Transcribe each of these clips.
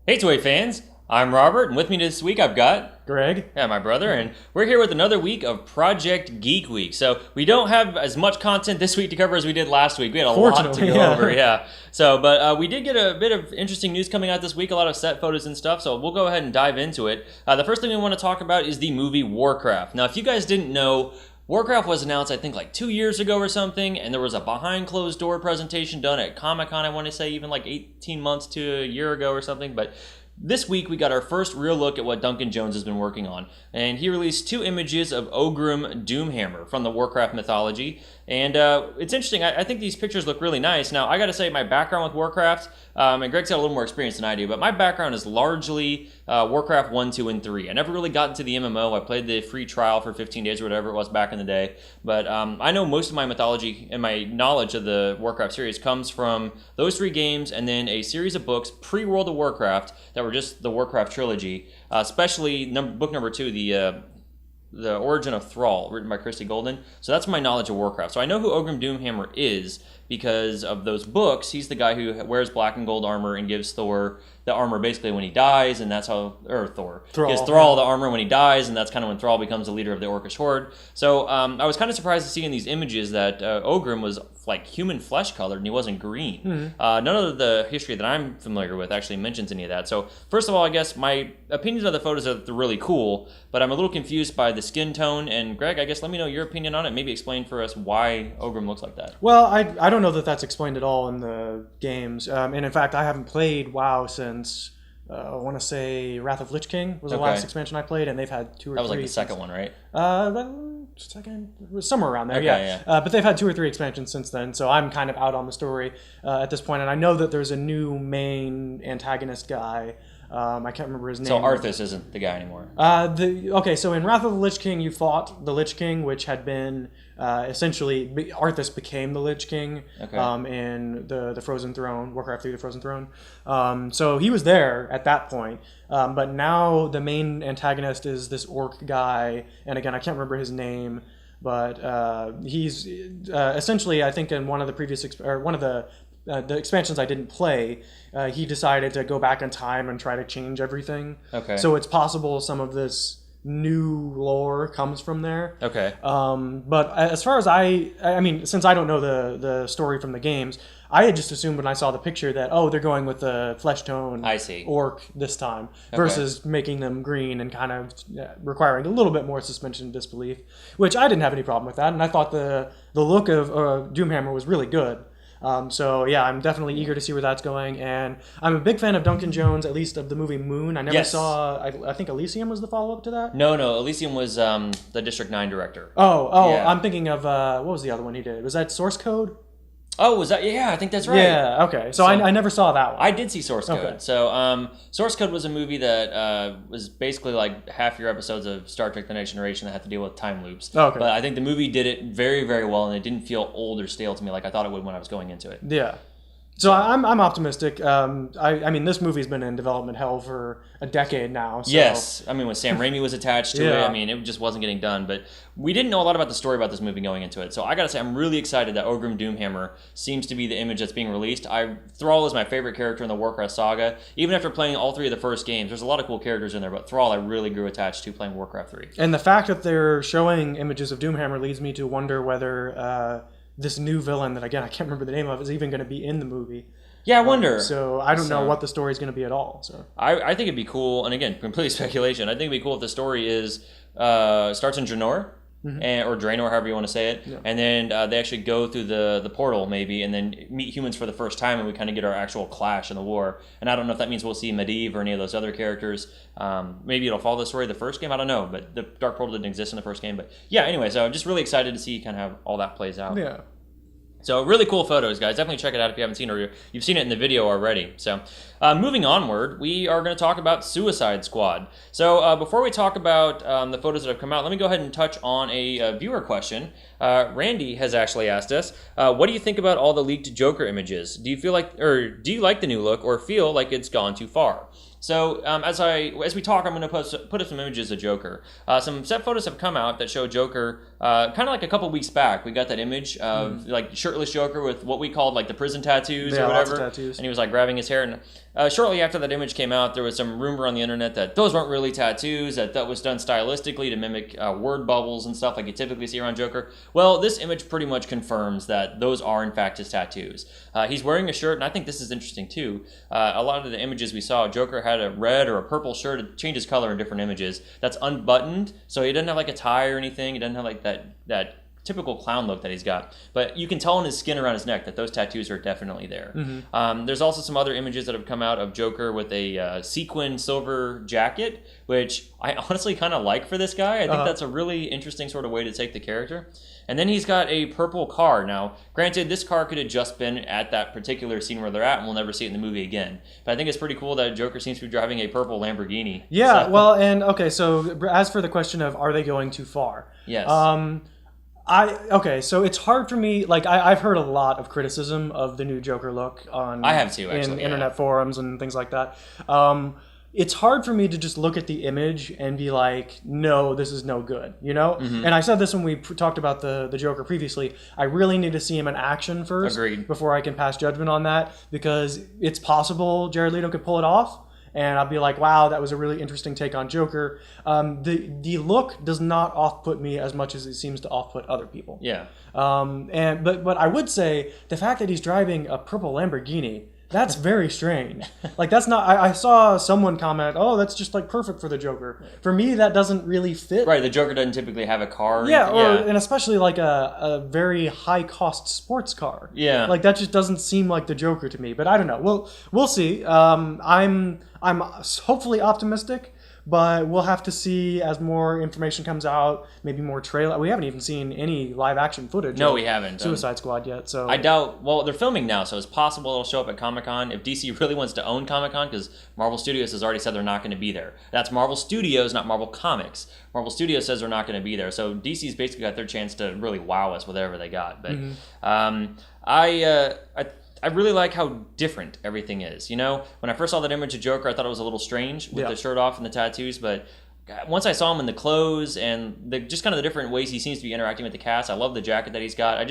Hey ToyFans, I'm Robert, and with me this week I've got Greg. yeah, my brother, and we're here with another week of Project Geek Week. So we don't have as much content this week to cover as we did last week. We had a lot to go over, yeah. So, but we did get a bit of interesting news coming out this week, a lot of set photos and stuff, so we'll go ahead and dive into it. The first thing we want to talk about is the movie Warcraft. Now, if you guys didn't know, Warcraft was announced, I think, like 2 years ago or something, and there was a behind closed door presentation done at Comic-Con, I want to say, even like 18 months to a year ago or something, but this week, we got our first real look at what Duncan Jones has been working on, and he released 2 images of Ogrim Doomhammer from the Warcraft mythology, and it's interesting. I think these pictures look really nice. Now, I got to say, my background with Warcraft, and Greg's got a little more experience than I do, but my background is largely Warcraft 1, 2, and 3. I never really got into the MMO. I played the free trial for 15 days or whatever it was back in the day, but I know most of my mythology and my knowledge of the Warcraft series comes from those 3 games and then a series of books pre-World of Warcraft that were just the Warcraft trilogy, especially book number 2, the Origin of Thrall, written by Christy Golden. So that's my knowledge of Warcraft. So I know who Ogrim Doomhammer is because of those books. He's the guy who wears black and gold armor and gives Thor the armor basically when he dies, and that's how, or Thrall gives Thrall the armor when he dies, and that's kind of when Thrall becomes the leader of the Orcish Horde. So I was kind of surprised to see in these images that Ogrim was like human flesh colored and he wasn't green. Mm-hmm. None of the history that I'm familiar with actually mentions any of that. So first of all, I guess my opinions of the photos are they're really cool, but I'm a little confused by the skin tone. And Greg, I guess let me know your opinion on it. Maybe explain for us why Ogrim looks like that. Well, I don't know that that's explained at all in the games. And in fact, I haven't played WoW since, I want to say Wrath of Lich King was the last expansion I played, and they've had 2 or 3. That was like the second one, right? Second, it was somewhere around there, okay, yeah. But they've had 2 or 3 expansions since then, so I'm kind of out on the story at this point. And I know that there's a new main antagonist guy. I can't remember his name. So Arthas isn't the guy anymore. So in Wrath of the Lich King, you fought the Lich King, which had been essentially Arthas became the Lich King in the Frozen Throne, Warcraft 3: The Frozen Throne. So he was there at that point. But now the main antagonist is this orc guy, and again I can't remember his name, but he's essentially, I think in one of the previous one of the expansions I didn't play, he decided to go back in time and try to change everything. Okay. So it's possible some of this new lore comes from there. Okay. But as far as I mean, since I don't know the story from the games, I had just assumed when I saw the picture that, they're going with the flesh tone orc this time versus making them green and kind of requiring a little bit more suspension of disbelief, which I didn't have any problem with that. And I thought the look of Doomhammer was really good. So yeah, I'm definitely eager to see where that's going, and I'm a big fan of Duncan Jones, at least of the movie Moon. I never saw. I think Elysium was the follow-up to that. No, Elysium was the District 9 director. Yeah. I'm thinking of what was the other one he did? Was that Source Code? Oh, was that? Yeah, I think that's right. Yeah, okay. So I never saw that one. I did see Source Code. Okay. So Source Code was a movie that was basically like half your episodes of Star Trek The Next Generation that had to deal with time loops. Okay. But I think the movie did it very, very well, and it didn't feel old or stale to me like I thought it would when I was going into it. Yeah. So I'm optimistic. I mean, this movie's been in development hell for a decade now. So. Yes. I mean, when Sam Raimi was attached to it, I mean, it just wasn't getting done. But we didn't know a lot about the story about this movie going into it. So I got to say, I'm really excited that Ogrim Doomhammer seems to be the image that's being released. Thrall is my favorite character in the Warcraft saga. Even after playing all 3 of the first games, there's a lot of cool characters in there. But Thrall, I really grew attached to playing Warcraft 3. And the fact that they're showing images of Doomhammer leads me to wonder whether this new villain that, again, I can't remember the name of, is even going to be in the movie. Yeah, I wonder. So I don't know what the story's going to be at all. So I think it'd be cool, and again, complete speculation. I think it'd be cool if the story starts in Draenor, or Draenor, however you want to say it, and then they actually go through the portal maybe, and then meet humans for the first time, and we kind of get our actual clash in the war. And I don't know if that means we'll see Medivh or any of those other characters. Maybe it'll follow the story of the first game. I don't know, but the Dark Portal didn't exist in the first game. But yeah, anyway, so I'm just really excited to see kind of how all that plays out. Yeah. So really cool photos, guys. Definitely check it out if you haven't seen it or you've seen it in the video already. So moving onward, we are going to talk about Suicide Squad. So before we talk about the photos that have come out, let me go ahead and touch on a viewer question. Randy has actually asked us, what do you think about all the leaked Joker images? Do you like the new look or feel like it's gone too far? So as we talk, I'm going to put up some images of Joker. Some set photos have come out that show Joker kind of like a couple weeks back. We got that image of like shirtless Joker with what we called like the prison tattoos or whatever. Lots of tattoos. And he was like grabbing his hair. And shortly after that image came out, there was some rumor on the internet that those weren't really tattoos, that was done stylistically to mimic word bubbles and stuff like you typically see around Joker. Well, this image pretty much confirms that those are in fact his tattoos. He's wearing a shirt, and I think this is interesting too. A lot of the images we saw, Joker had a red or a purple shirt. It changes color in different images. That's unbuttoned, so he doesn't have like a tie or anything. He doesn't have like that typical clown look that he's got, but you can tell in his skin around his neck that those tattoos are definitely there. There's also some other images that have come out of Joker with a sequin silver jacket, which I honestly kind of like for this guy. I think that's a really interesting sort of way to take the character. And then he's got a purple car. Now, granted, this car could have just been at that particular scene where they're at, and we'll never see it in the movie again. But I think it's pretty cool that Joker seems to be driving a purple Lamborghini. Yeah, well, and okay, so as for the question of are they going too far? Yes. So it's hard for me. Like I've heard a lot of criticism of the new Joker look on. I have too, actually, in internet forums and things like that. It's hard for me to just look at the image and be like, no, this is no good, you know? And I said this when we talked about the Joker previously. I really need to see him in action first. Agreed. Before I can pass judgment on that, because it's possible Jared Leto could pull it off. And I'll be like, wow, that was a really interesting take on Joker. The look does not off-put me as much as it seems to off-put other people. Yeah. But I would say the fact that he's driving a purple Lamborghini, that's very strange. Like that's not. I saw someone comment, "Oh, that's just like perfect for the Joker." For me, that doesn't really fit. Right, the Joker doesn't typically have a car. And especially like a very high cost sports car. Yeah, like that just doesn't seem like the Joker to me. But I don't know. We'll see. I'm hopefully optimistic. But we'll have to see as more information comes out, maybe more trailer. We haven't even seen any live action footage. No, we haven't. Suicide Squad yet, so I doubt. Well, they're filming now, so it's possible it'll show up at Comic-Con if DC really wants to own Comic-Con, because Marvel Studios has already said they're not going to be there. That's Marvel Studios, not Marvel Comics. Marvel Studios says they're not going to be there, so DC's basically got their chance to really wow us with whatever they got. But I really like how different everything is. You know, when I first saw that image of Joker, I thought it was a little strange with the shirt off and the tattoos, but once I saw him in the clothes and just kind of the different ways he seems to be interacting with the cast, I love the jacket that he's got.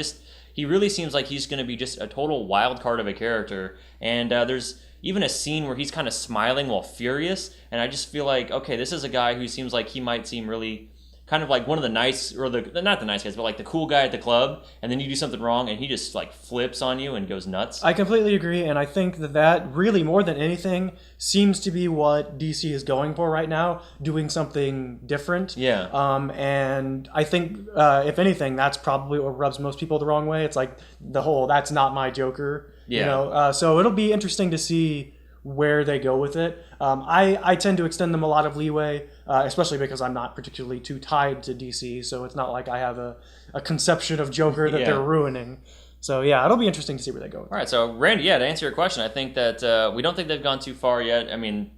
He really seems like he's going to be just a total wild card of a character. And there's even a scene where he's kind of smiling while furious, and I just feel like, okay, this is a guy who seems like he might seem really kind of like one of the nice, or not the nice guys, but like the cool guy at the club, and then you do something wrong and he just like flips on you and goes nuts. I completely agree, and I think that really, more than anything, seems to be what DC is going for right now, doing something different. Yeah. And I think, if anything, that's probably what rubs most people the wrong way. It's like the whole, that's not my Joker. Yeah. You know? So it'll be interesting to see where they go with it. I tend to extend them a lot of leeway, especially because I'm not particularly too tied to DC, so it's not like I have a conception of Joker that they're ruining. So yeah, it'll be interesting to see where they go with it. All right, so Randy, to answer your question, I think that we don't think they've gone too far yet. I mean,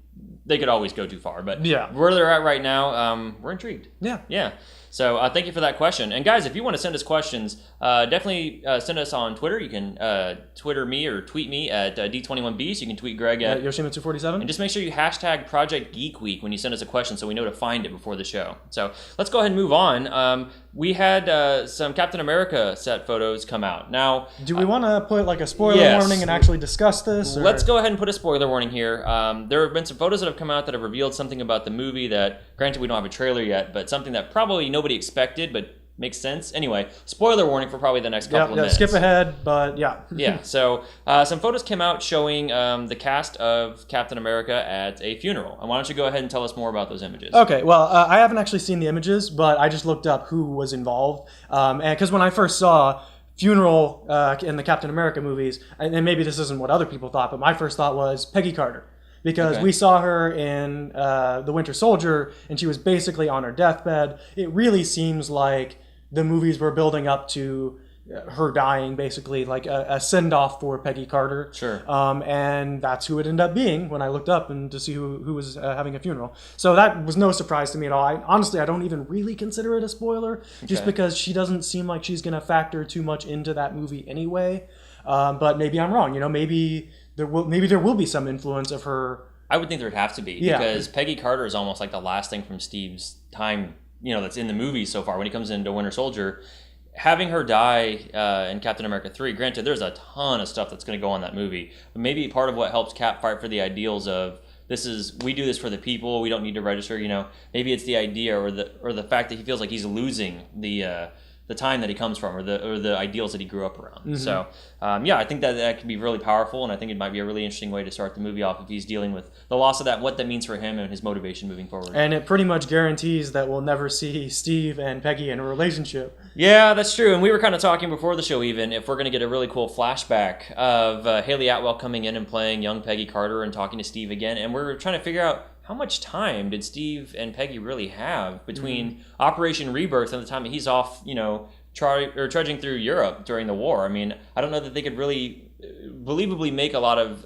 they could always go too far, but where they're at right now, we're intrigued. Yeah. So thank you for that question. And guys, if you want to send us questions, definitely send us on Twitter. You can Twitter me or tweet me at D21B. So you can tweet Greg at Yoshima247. And just make sure you hashtag Project Geek Week when you send us a question so we know to find it before the show. So let's go ahead and move on. We had some Captain America set photos come out. Now, do we want to put like a spoiler warning and actually discuss this? Or? Let's go ahead and put a spoiler warning here. There have been some photos that have come out that have revealed something about the movie that, granted we don't have a trailer yet, but something that probably nobody expected, but makes sense. Anyway, spoiler warning for probably the next couple of minutes. Skip ahead, but yeah, so some photos came out showing the cast of Captain America at a funeral. And why don't you go ahead and tell us more about those images? Okay, well, I haven't actually seen the images, but I just looked up who was involved. And because when I first saw funeral in the Captain America movies, and maybe this isn't what other people thought, but my first thought was Peggy Carter. Because we saw her in The Winter Soldier, and she was basically on her deathbed. It really seems like the movies were building up to her dying, basically, like a send-off for Peggy Carter. Sure. And that's who it ended up being when I looked up and to see who was having a funeral. So that was no surprise to me at all. Honestly, I don't even really consider it a spoiler, just because she doesn't seem like she's going to factor too much into that movie anyway. But maybe I'm wrong. You know, maybe there will be some influence of her I would think there'd have to be because Peggy Carter is almost like the last thing from Steve's time, that's in the movie so far when he comes into Winter Soldier. Having her die in Captain America 3, granted, there's a ton of stuff that's going to go on that movie, but maybe part of what helps Cap fight for the ideals of we do this for the people, we don't need to register, maybe it's the idea or the fact that he feels like he's losing the time that he comes from or the ideals that he grew up around. Mm-hmm. So, I think that can be really powerful, and I think it might be a really interesting way to start the movie off if he's dealing with the loss of that, what that means for him and his motivation moving forward. And it pretty much guarantees that we'll never see Steve and Peggy in a relationship. Yeah, that's true. And we were kind of talking before the show even if we're going to get a really cool flashback of Haley Atwell coming in and playing young Peggy Carter and talking to Steve again. And we're trying to figure out how much time did Steve and Peggy really have between Operation Rebirth and the time that he's off, trudging through Europe during the war. I mean, I don't know that they could really believably make a lot of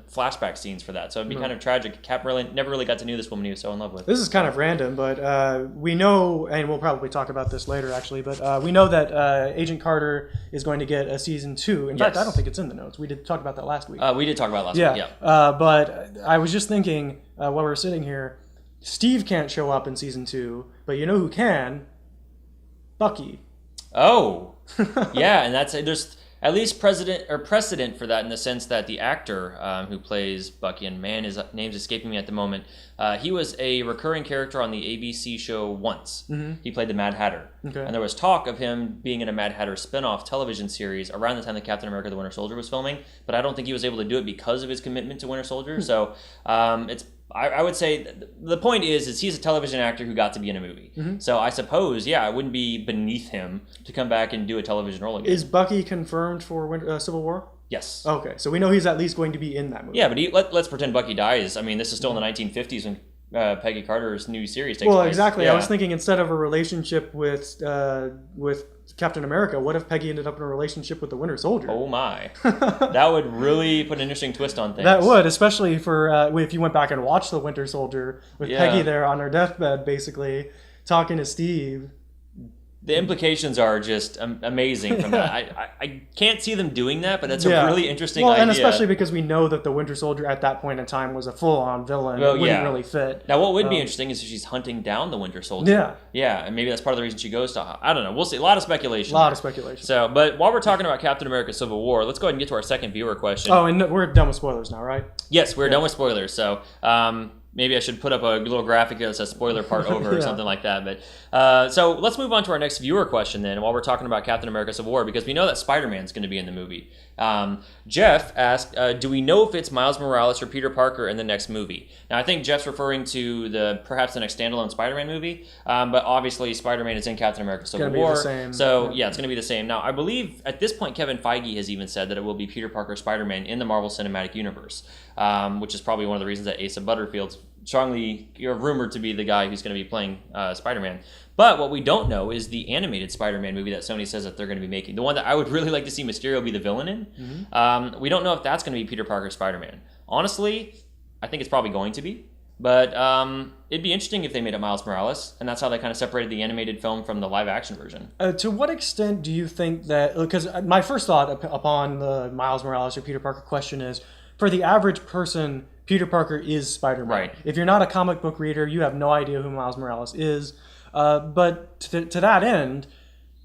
flashback scenes for that. So it'd be kind of tragic. Cap never really got to know this woman he was so in love with. This is kind of random, but we know, and we'll probably talk about this later actually, but we know that Agent Carter is going to get a season 2. In fact, I don't think it's in the notes. We did talk about that last week. We did talk about it last week, but I was just thinking while we were sitting here, Steve can't show up in season 2, but you know who can? Bucky. Oh, yeah, and there's at least precedent for that in the sense that the actor who plays Bucky, and man, his name's escaping me at the moment, he was a recurring character on the ABC show Once. Mm-hmm. He played the Mad Hatter. Okay. And there was talk of him being in a Mad Hatter spin-off television series around the time that Captain America the Winter Soldier was filming, but I don't think he was able to do it because of his commitment to Winter Soldier. So I would say the point is he's a television actor who got to be in a movie. Mm-hmm. So I suppose, it wouldn't be beneath him to come back and do a television role again. Is Bucky confirmed for Civil War? Yes. Okay, so we know he's at least going to be in that movie. Yeah, but let's pretend Bucky dies. I mean, this is still in the 1950s when Peggy Carter's new series takes place. Well, exactly. Yeah. I was thinking instead of a relationship with Captain America, what if Peggy ended up in a relationship with the Winter Soldier? Oh my. That would really put an interesting twist on things. That would, especially for if you went back and watched the Winter Soldier with Peggy there on her deathbed, basically, talking to Steve. The implications are just amazing from that. I can't see them doing that, but that's a really interesting idea. And especially because we know that the Winter Soldier at that point in time was a full-on villain. Well, it wouldn't really fit. Now, what would be interesting is if she's hunting down the Winter Soldier. Yeah. Yeah, and maybe that's part of the reason she goes to... I don't know. We'll see. A lot of speculation. So, but while we're talking about Captain America Civil War, let's go ahead and get to our second viewer question. Oh, and we're done with spoilers now, right? Yes, we're done with spoilers. So, maybe I should put up a little graphic that says spoiler part over or something like that. But so let's move on to our next viewer question then while we're talking about Captain America Civil War, because we know that Spider-Man's going to be in the movie. Jeff asked, do we know if it's Miles Morales or Peter Parker in the next movie? Now, I think Jeff's referring to perhaps the next standalone Spider-Man movie, but obviously Spider-Man is in Captain America Civil War. It's going to be the same. So, it's going to be the same. Now, I believe at this point, Kevin Feige has even said that it will be Peter Parker Spider-Man in the Marvel Cinematic Universe, which is probably one of the reasons that Asa Butterfield's strongly rumored to be the guy who's going to be playing Spider-Man. But what we don't know is the animated Spider-Man movie that Sony says that they're going to be making. The one that I would really like to see Mysterio be the villain in. Mm-hmm. We don't know if that's going to be Peter Parker Spider-Man. Honestly, I think it's probably going to be. But it'd be interesting if they made it Miles Morales, and that's how they kind of separated the animated film from the live-action version. To what extent do you think that... Because my first thought upon the Miles Morales or Peter Parker question is, for the average person, Peter Parker is Spider-Man. Right. If you're not a comic book reader, you have no idea who Miles Morales is. But to that end,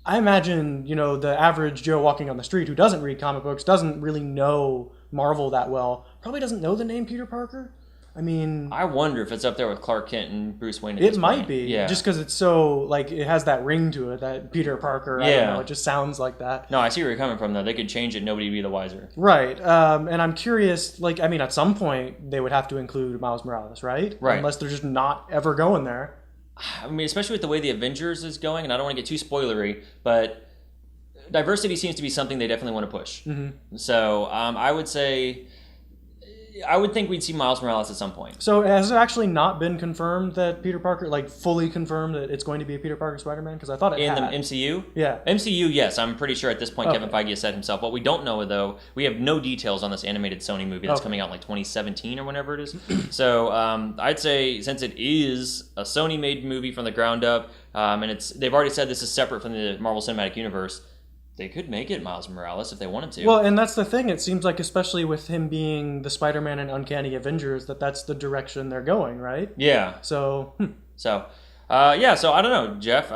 I imagine, the average Joe walking on the street who doesn't read comic books, doesn't really know Marvel that well, probably doesn't know the name Peter Parker. I mean... I wonder if it's up there with Clark Kent and Bruce Wayne at this point. It might be, just because it's so, it has that ring to it, that Peter Parker, I don't know, it just sounds like that. No, I see where you're coming from, though. They could change it, nobody would be the wiser. Right, and I'm curious, at some point, they would have to include Miles Morales, right? Right. Unless they're just not ever going there. I mean, especially with the way the Avengers is going, and I don't want to get too spoilery, but diversity seems to be something they definitely want to push. Mm-hmm. So I would say... I would think we'd see Miles Morales at some point. So has it actually not been confirmed that Peter Parker, fully confirmed that it's going to be a Peter Parker Spider-Man? Because I thought it had. In the MCU? Yeah. MCU, yes. I'm pretty sure at this point Kevin Feige has said himself. What we don't know, though, we have no details on this animated Sony movie that's coming out in 2017 or whenever it is. So I'd say since it is a Sony-made movie from the ground up, and they've already said this is separate from the Marvel Cinematic Universe, They could make it Miles Morales if they wanted to. Well, and that's the thing. It seems like, especially with him being the Spider-Man and Uncanny Avengers, that's the direction they're going, right? Yeah. So, So I don't know, Jeff.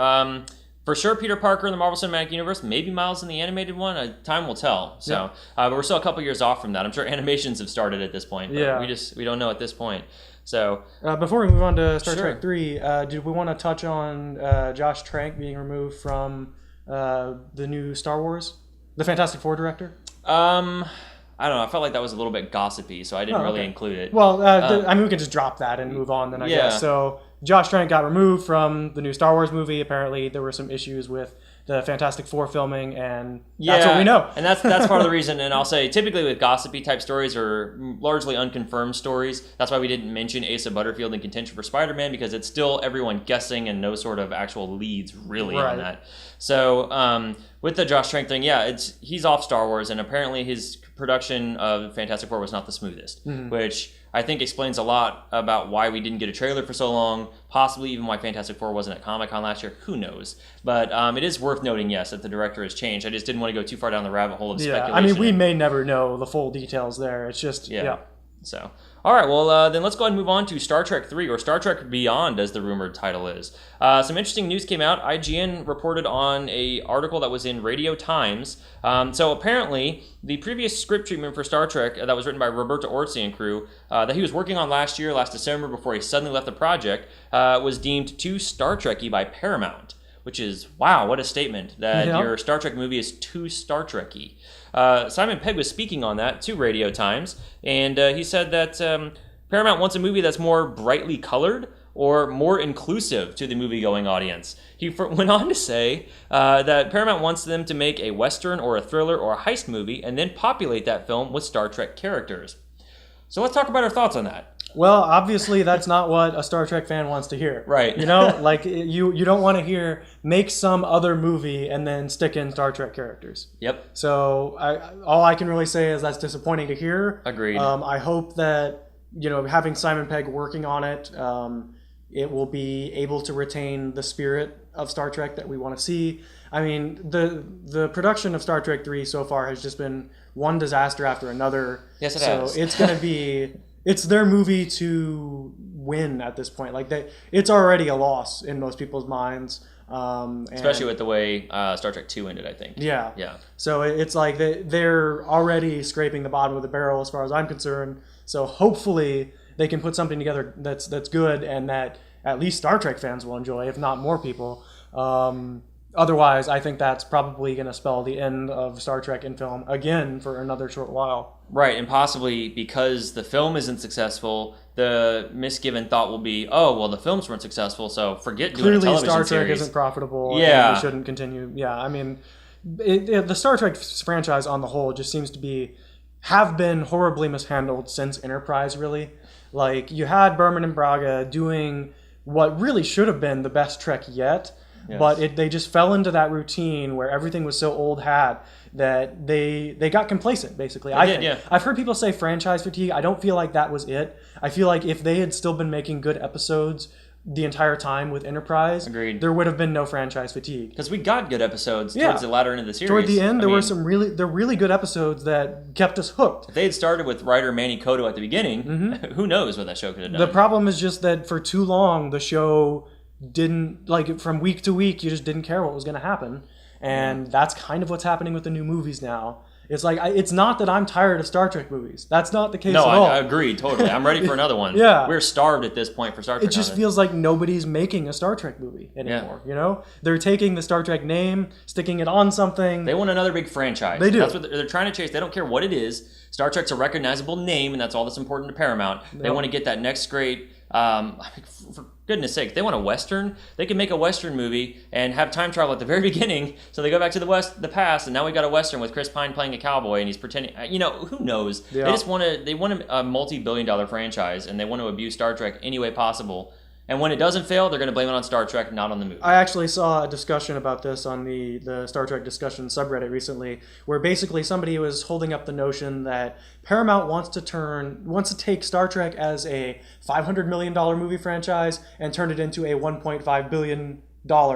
For sure, Peter Parker in the Marvel Cinematic Universe, maybe Miles in the animated one. Time will tell. So, but we're still a couple years off from that. I'm sure animations have started at this point, but we don't know at this point. So, before we move on to Star Trek 3, did we want to touch on Josh Trank being removed from the new Star Wars, the Fantastic Four director? I don't know. I felt like that was a little bit gossipy, so I didn't really include it. Well, I mean, we can just drop that and move on then, I guess. So Josh Trank got removed from the new Star Wars movie. Apparently, there were some issues with the Fantastic Four filming, and that's what we know. And that's part of the reason. And I'll say, typically with gossipy type stories or largely unconfirmed stories, that's why we didn't mention Asa Butterfield in contention for Spider-Man, because it's still everyone guessing and no sort of actual leads really on that. So with the Josh Trank thing, he's off Star Wars, and apparently his production of Fantastic Four was not the smoothest, which I think explains a lot about why we didn't get a trailer for so long, possibly even why Fantastic Four wasn't at Comic-Con last year. Who knows? But it is worth noting, yes, that the director has changed. I just didn't want to go too far down the rabbit hole of speculation. I mean, we may never know the full details there. It's just, So, all right, well, then let's go ahead and move on to Star Trek 3, or Star Trek Beyond, as the rumored title is. Some interesting news came out. IGN reported on an article that was in Radio Times. So apparently, the previous script treatment for Star Trek that was written by Roberto Orci and crew, that he was working on last December, before he suddenly left the project, was deemed too Star Trek-y by Paramount. Which is, wow, what a statement, that your Star Trek movie is too Star Trek-y. Simon Pegg was speaking on that to Radio Times, and he said that Paramount wants a movie that's more brightly colored or more inclusive to the movie-going audience. He went on to say that Paramount wants them to make a Western or a thriller or a heist movie and then populate that film with Star Trek characters. So let's talk about our thoughts on that. Well, obviously, that's not what a Star Trek fan wants to hear. Right. You know, like, you don't want to hear, make some other movie and then stick in Star Trek characters. Yep. So, all I can really say is that's disappointing to hear. Agreed. I hope that, having Simon Pegg working on it, it will be able to retain the spirit of Star Trek that we want to see. I mean, the production of Star Trek 3 so far has just been one disaster after another. Yes, it has. So, it's going to be... It's their movie to win at this point. Like, it's already a loss in most people's minds. Especially with the way Star Trek 2 ended, I think. Yeah. Yeah. So it's like they're already scraping the bottom of the barrel as far as I'm concerned. So hopefully they can put something together that's good and that at least Star Trek fans will enjoy, if not more people. Otherwise, I think that's probably going to spell the end of Star Trek in film again for another short while. Right, and possibly because the film isn't successful, the misgiven thought will be, oh, well, the films weren't successful, so forget doing a television series. Clearly, Star Trek isn't profitable. Yeah. And we shouldn't continue. Yeah, I mean, the Star Trek franchise on the whole just seems to have been horribly mishandled since Enterprise, really. Like, you had Berman and Braga doing what really should have been the best Trek yet, but they just fell into that routine where everything was so old hat that they got complacent, basically. I've heard people say franchise fatigue. I don't feel like that was it. I feel like if they had still been making good episodes the entire time with Enterprise, there would have been no franchise fatigue. Because we got good episodes towards the latter end of the series. Toward the end, there were some really good episodes that kept us hooked. If they had started with writer Manny Cotto at the beginning, who knows what that show could have done. The problem is just that for too long, the show didn't, like, from week to week, you just didn't care what was going to happen. And that's kind of what's happening with the new movies now. It's like, it's not that I'm tired of Star Trek movies. That's not the case at all. No, I agree, totally. I'm ready for another one. We're starved at this point for Star Trek. It just feels like nobody's making a Star Trek movie anymore, you know? They're taking the Star Trek name, sticking it on something. They want another big franchise. They do. That's what they're trying to chase. They don't care what it is. Star Trek's a recognizable name, and that's all that's important to Paramount. They want to get that next great... for goodness sake, if they want a Western, they can make a Western movie and have time travel at the very beginning, so they go back to the past, and now we got a Western with Chris Pine playing a cowboy, and he's pretending, who knows? They just want a multi-billion-dollar franchise, and they want to abuse Star Trek any way possible. And when it doesn't fail, they're going to blame it on Star Trek, not on the movie. I actually saw a discussion about this on the Star Trek discussion subreddit recently, where basically somebody was holding up the notion that Paramount wants to take Star Trek as a $500 million movie franchise and turn it into a $1.5 billion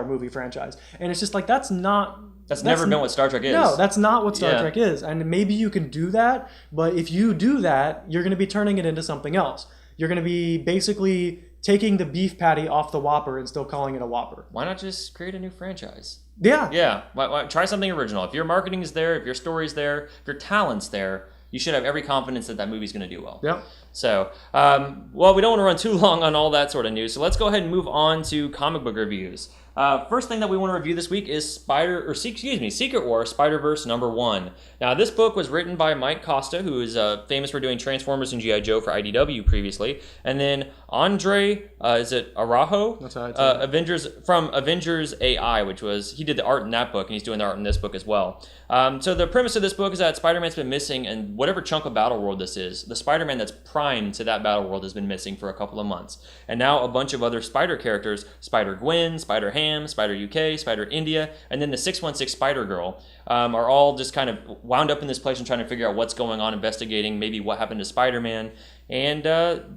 movie franchise. And it's just like, that's not That's never been what Star Trek is. No, that's not what Star Trek is. And maybe you can do that, but if you do that, you're going to be turning it into something else. You're going to be basically taking the beef patty off the Whopper and still calling it a Whopper. Why not just create a new franchise? Yeah. Yeah. Why try something original. If your marketing is there, if your story's there, if your talent's there, you should have every confidence that movie's going to do well. Yeah. So, well, we don't want to run too long on all that sort of news, so let's go ahead and move on to comic book reviews. First thing that we want to review this week is Secret War Spider-Verse #1. Now, this book was written by Mike Costa, who is famous for doing Transformers and G.I. Joe for IDW previously, and then Andre, is it Araujo? That's how it's Avengers AI, which was, he did the art in that book, and he's doing the art in this book as well. So the premise of this book is that Spider-Man's been missing, and whatever chunk of Battle World this is, the Spider-Man that's primed to that Battle World has been missing for a couple of months. And now a bunch of other Spider characters, Spider-Gwen, Spider-Ham, Spider-UK, Spider-India, and then the 616 Spider-Girl, are all just kind of wound up in this place and trying to figure out what's going on, investigating maybe what happened to Spider-Man. And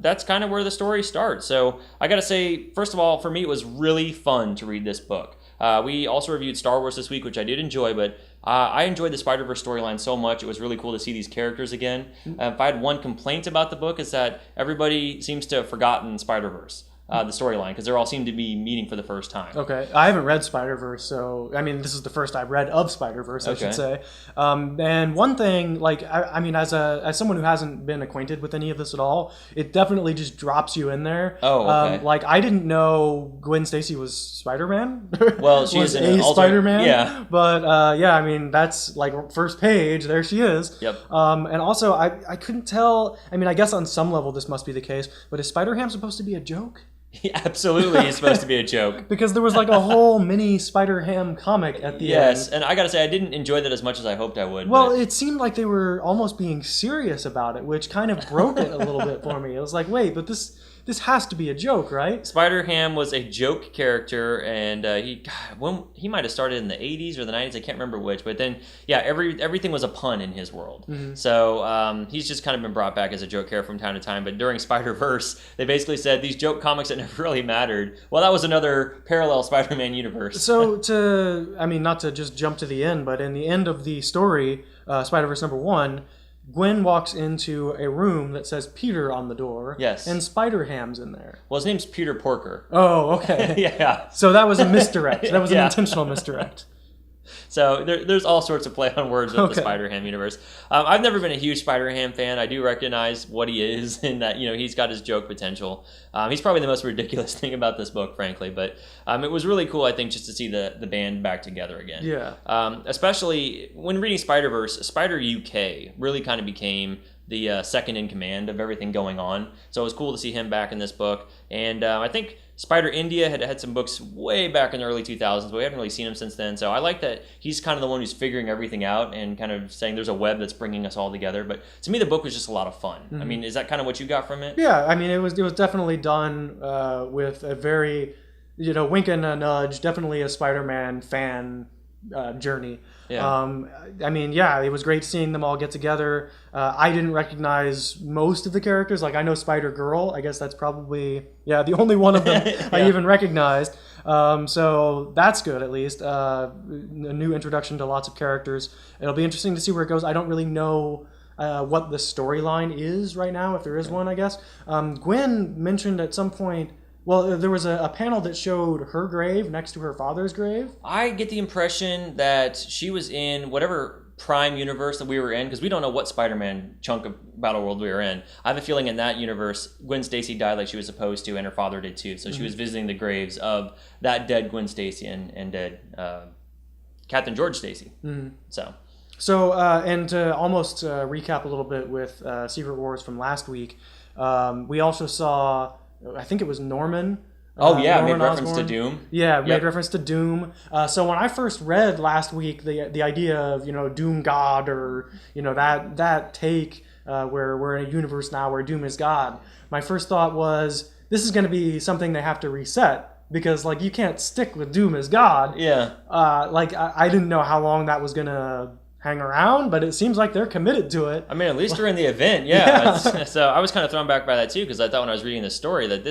that's kind of where the story starts. So I gotta say, first of all, for me, it was really fun to read this book. We also reviewed Star Wars this week, which I did enjoy, but I enjoyed the Spider-Verse storyline so much. It was really cool to see these characters again. If I had one complaint about the book, is that everybody seems to have forgotten Spider-Verse. The storyline, because they all seem to be meeting for the first time. Okay, I haven't read Spider-Verse, so I mean, this is the first I've read of Spider-Verse, I should say. And one thing, like, I mean, as someone who hasn't been acquainted with any of this at all, it definitely just drops you in there. Oh, okay. Like, I didn't know Gwen Stacy was Spider-Man. Well, she's a Spider-Man. Yeah. But yeah, I mean, that's like first page. There she is. Yep. And also, I couldn't tell. I mean, I guess on some level this must be the case. But is Spider-Ham supposed to be a joke? He absolutely is supposed to be a joke. Because there was like a whole mini Spider-Ham comic at the end. Yes, and I gotta say, I didn't enjoy that as much as I hoped I would. Well, it seemed like they were almost being serious about it, which kind of broke it a little bit for me. It was like, wait, but this has to be a joke, right? Spider-Ham was a joke character, and he might have started in the 80s or the 90s, I can't remember which, but then, yeah, everything was a pun in his world. Mm-hmm. So he's just kind of been brought back as a joke character from time to time, but during Spider-Verse, they basically said these joke comics that never really mattered. Well, that was another parallel Spider-Man universe. So not to just jump to the end, but in the end of the story, Spider-Verse #1, Gwen walks into a room that says Peter on the door. Yes. And Spider-Ham's in there. Well, his name's Peter Porker. Oh, okay. Yeah. So that was a misdirect. That was an intentional misdirect. So there's all sorts of play on words with the Spider-Ham universe. I've never been a huge Spider-Ham fan. I do recognize what he is and that, he's got his joke potential. He's probably the most ridiculous thing about this book, frankly. But it was really cool, I think, just to see the band back together again. Yeah. Especially when reading Spider-Verse, Spider-UK really kind of became the second in command of everything going on. So it was cool to see him back in this book. And I think Spider-India had some books way back in the early 2000s, but we haven't really seen him since then. So I like that he's kind of the one who's figuring everything out and kind of saying there's a web that's bringing us all together. But to me, the book was just a lot of fun. Mm-hmm. I mean, is that kind of what you got from it? Yeah, I mean, it was definitely done with a very, wink and a nudge, definitely a Spider-Man fan journey. Yeah. I mean, yeah, it was great seeing them all get together. I didn't recognize most of the characters. Like, I know Spider-Girl. I guess that's probably, the only one of them I even recognized. So that's good, at least. A new introduction to lots of characters. It'll be interesting to see where it goes. I don't really know what the storyline is right now, if there is one, I guess. Gwen mentioned at some point, well, there was a panel that showed her grave next to her father's grave. I get the impression that she was in whatever Prime universe that we were in, because we don't know what Spider-Man chunk of Battle World we were in. I have a feeling in that universe, Gwen Stacy died like she was supposed to, and her father did too. So she was visiting the graves of that dead Gwen Stacy and dead Captain George Stacy. Mm-hmm. So, and to almost recap a little bit with Secret Wars from last week, we also saw, I think it was Norman. Norman made reference Osborn. to Doom. Yeah, made reference to Doom. So when I first read last week the idea of Doom God, or that take where we're in a universe now where Doom is God, my first thought was this is going to be something they have to reset, because like you can't stick with Doom as God. Yeah. I didn't know how long that was going to hang around, but it seems like they're committed to it. I mean, at least during the event, yeah. So I was kind of thrown back by that too, because I thought when I was reading this story that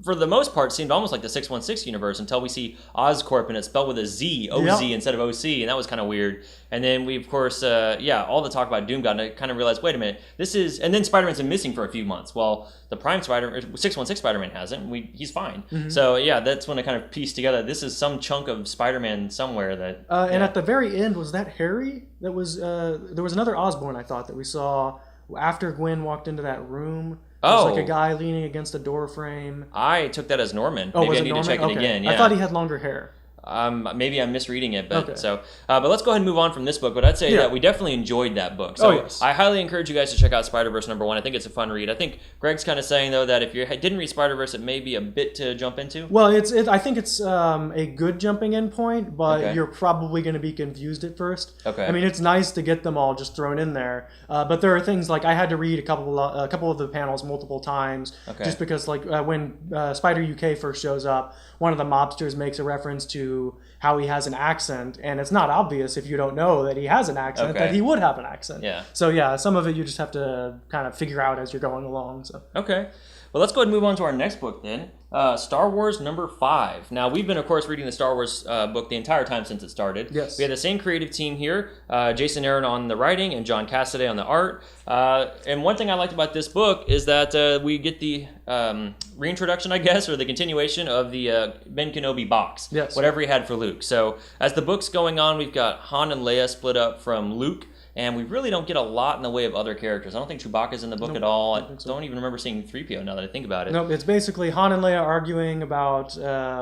for the most part, seemed almost like the 616 universe until we see Oscorp and it's spelled with a Z, OZ instead of OC, and that was kind of weird. And then we, of course, all the talk about Doom God, and I kind of realized, wait a minute, and then Spider-Man's been missing for a few months. Well, the Prime Spider-Man, 616 Spider-Man hasn't. He's fine. Mm-hmm. So, yeah, that's when I kind of pieced together, this is some chunk of Spider-Man somewhere that... And at the very end, was that Harry? That was, there was another Osborn, I thought, that we saw after Gwen walked into that room. There's like a guy leaning against a door frame. I took that as Norman. Maybe I need to check it again. Yeah. I thought he had longer hair. Maybe I'm misreading it, but but let's go ahead and move on from this book. But I'd say that we definitely enjoyed that book. So I highly encourage you guys to check out Spider-Verse #1. I think it's a fun read. I think Greg's kind of saying though that if you didn't read Spider-Verse, it may be a bit to jump into. Well, I think it's a good jumping in point, but you're probably going to be confused at first. Okay. I mean, it's nice to get them all just thrown in there, but there are things like I had to read a couple of the panels multiple times, just because like when Spider UK first shows up, one of the mobsters makes a reference to how he has an accent, and it's not obvious if you don't know that he has an accent that he would have an accent. Yeah. So yeah, some of it you just have to kind of figure out as you're going along. So. Okay. Well, let's go ahead and move on to our next book then. Star Wars #5. Now, we've been, of course, reading the Star Wars book the entire time since it started. Yes. We had the same creative team here, Jason Aaron on the writing and John Cassaday on the art. And one thing I liked about this book is that we get the reintroduction, I guess, or the continuation of the Ben Kenobi box. Yes. Whatever he had for Luke. So as the book's going on, we've got Han and Leia split up from Luke. And we really don't get a lot in the way of other characters. I don't think Chewbacca's in the book at all. I don't even remember seeing 3PO now that I think about it. No, it's basically Han and Leia arguing about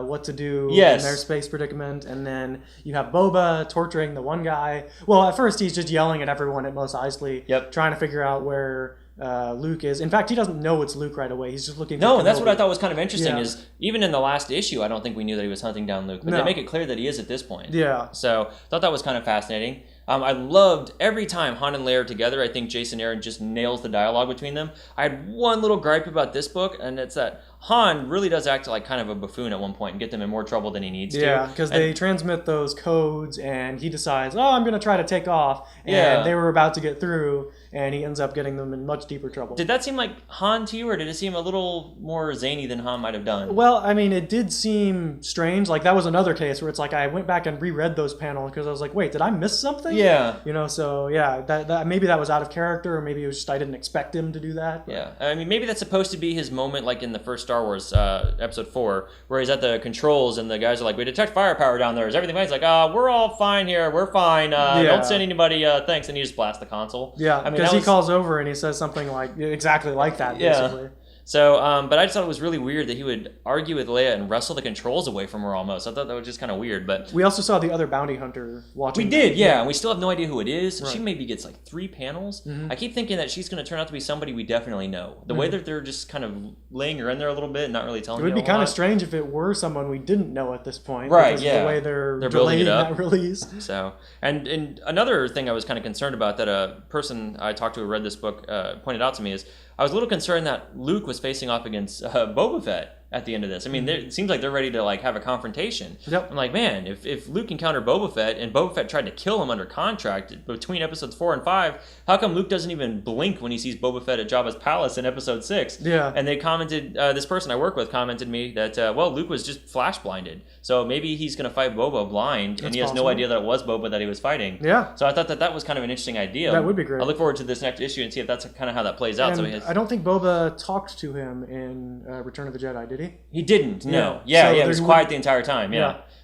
what to do in their space predicament. And then you have Boba torturing the one guy. Well, at first he's just yelling at everyone at Mos Eisley, trying to figure out where Luke is. In fact, he doesn't know it's Luke right away. He's just looking for Kenobi. And that's what I thought was kind of interesting is even in the last issue, I don't think we knew that he was hunting down Luke. But they make it clear that he is at this point. Yeah. So I thought that was kind of fascinating. I loved every time Han and Leia are together. I think Jason Aaron just nails the dialogue between them. I had one little gripe about this book, and it's that Han really does act like kind of a buffoon at one point and get them in more trouble than he needs to. Yeah, because they transmit those codes, and he decides, I'm going to try to take off. And they were about to get through, and he ends up getting them in much deeper trouble. Did that seem like Han to you, or did it seem a little more zany than Han might have done? Well, I mean, it did seem strange. Like, that was another case where it's like I went back and reread those panels because I was like, wait, did I miss something? Yeah. You know, so yeah, that maybe that was out of character, or maybe it was just I didn't expect him to do that. But. Yeah, I mean, maybe that's supposed to be his moment, like in the first Star Wars episode 4, where he's at the controls and the guys are like, we detect firepower down there. Is everything fine? He's like, we're all fine here. We're fine. Don't send anybody, thanks. And he just blasts the console. Yeah, because he calls over and he says something like exactly like that, basically. So, but I just thought it was really weird that he would argue with Leia and wrestle the controls away from her almost. I thought that was just kind of weird, but... We also saw the other bounty hunter watching. We did, and we still have no idea who it is. Right. She maybe gets like 3 panels. Mm-hmm. I keep thinking that she's going to turn out to be somebody we definitely know. The way that they're just kind of laying her in there a little bit and not really telling you. It would be kind of strange if it were someone we didn't know at this point. Right, because of the way they're delaying that release. So, and another thing I was kind of concerned about that a person I talked to who read this book pointed out to me is I was a little concerned that Luke was facing off against Boba Fett at the end of this. I mean, it seems like they're ready to like have a confrontation. Yep. I'm like, man, if Luke encountered Boba Fett and Boba Fett tried to kill him under contract between episodes 4 and 5, how come Luke doesn't even blink when he sees Boba Fett at Jabba's palace in episode 6? Yeah. And they commented, this person I work with commented me that, Luke was just flash blinded. So maybe he's going to fight Boba blind, and he has no idea that it was Boba that he was fighting. Yeah. So I thought that was kind of an interesting idea. That would be great. I look forward to this next issue and see if that's kind of how that plays out. And I don't think Boba talked to him in Return of the Jedi, did he? He didn't, no. Yeah, he was quiet the entire time,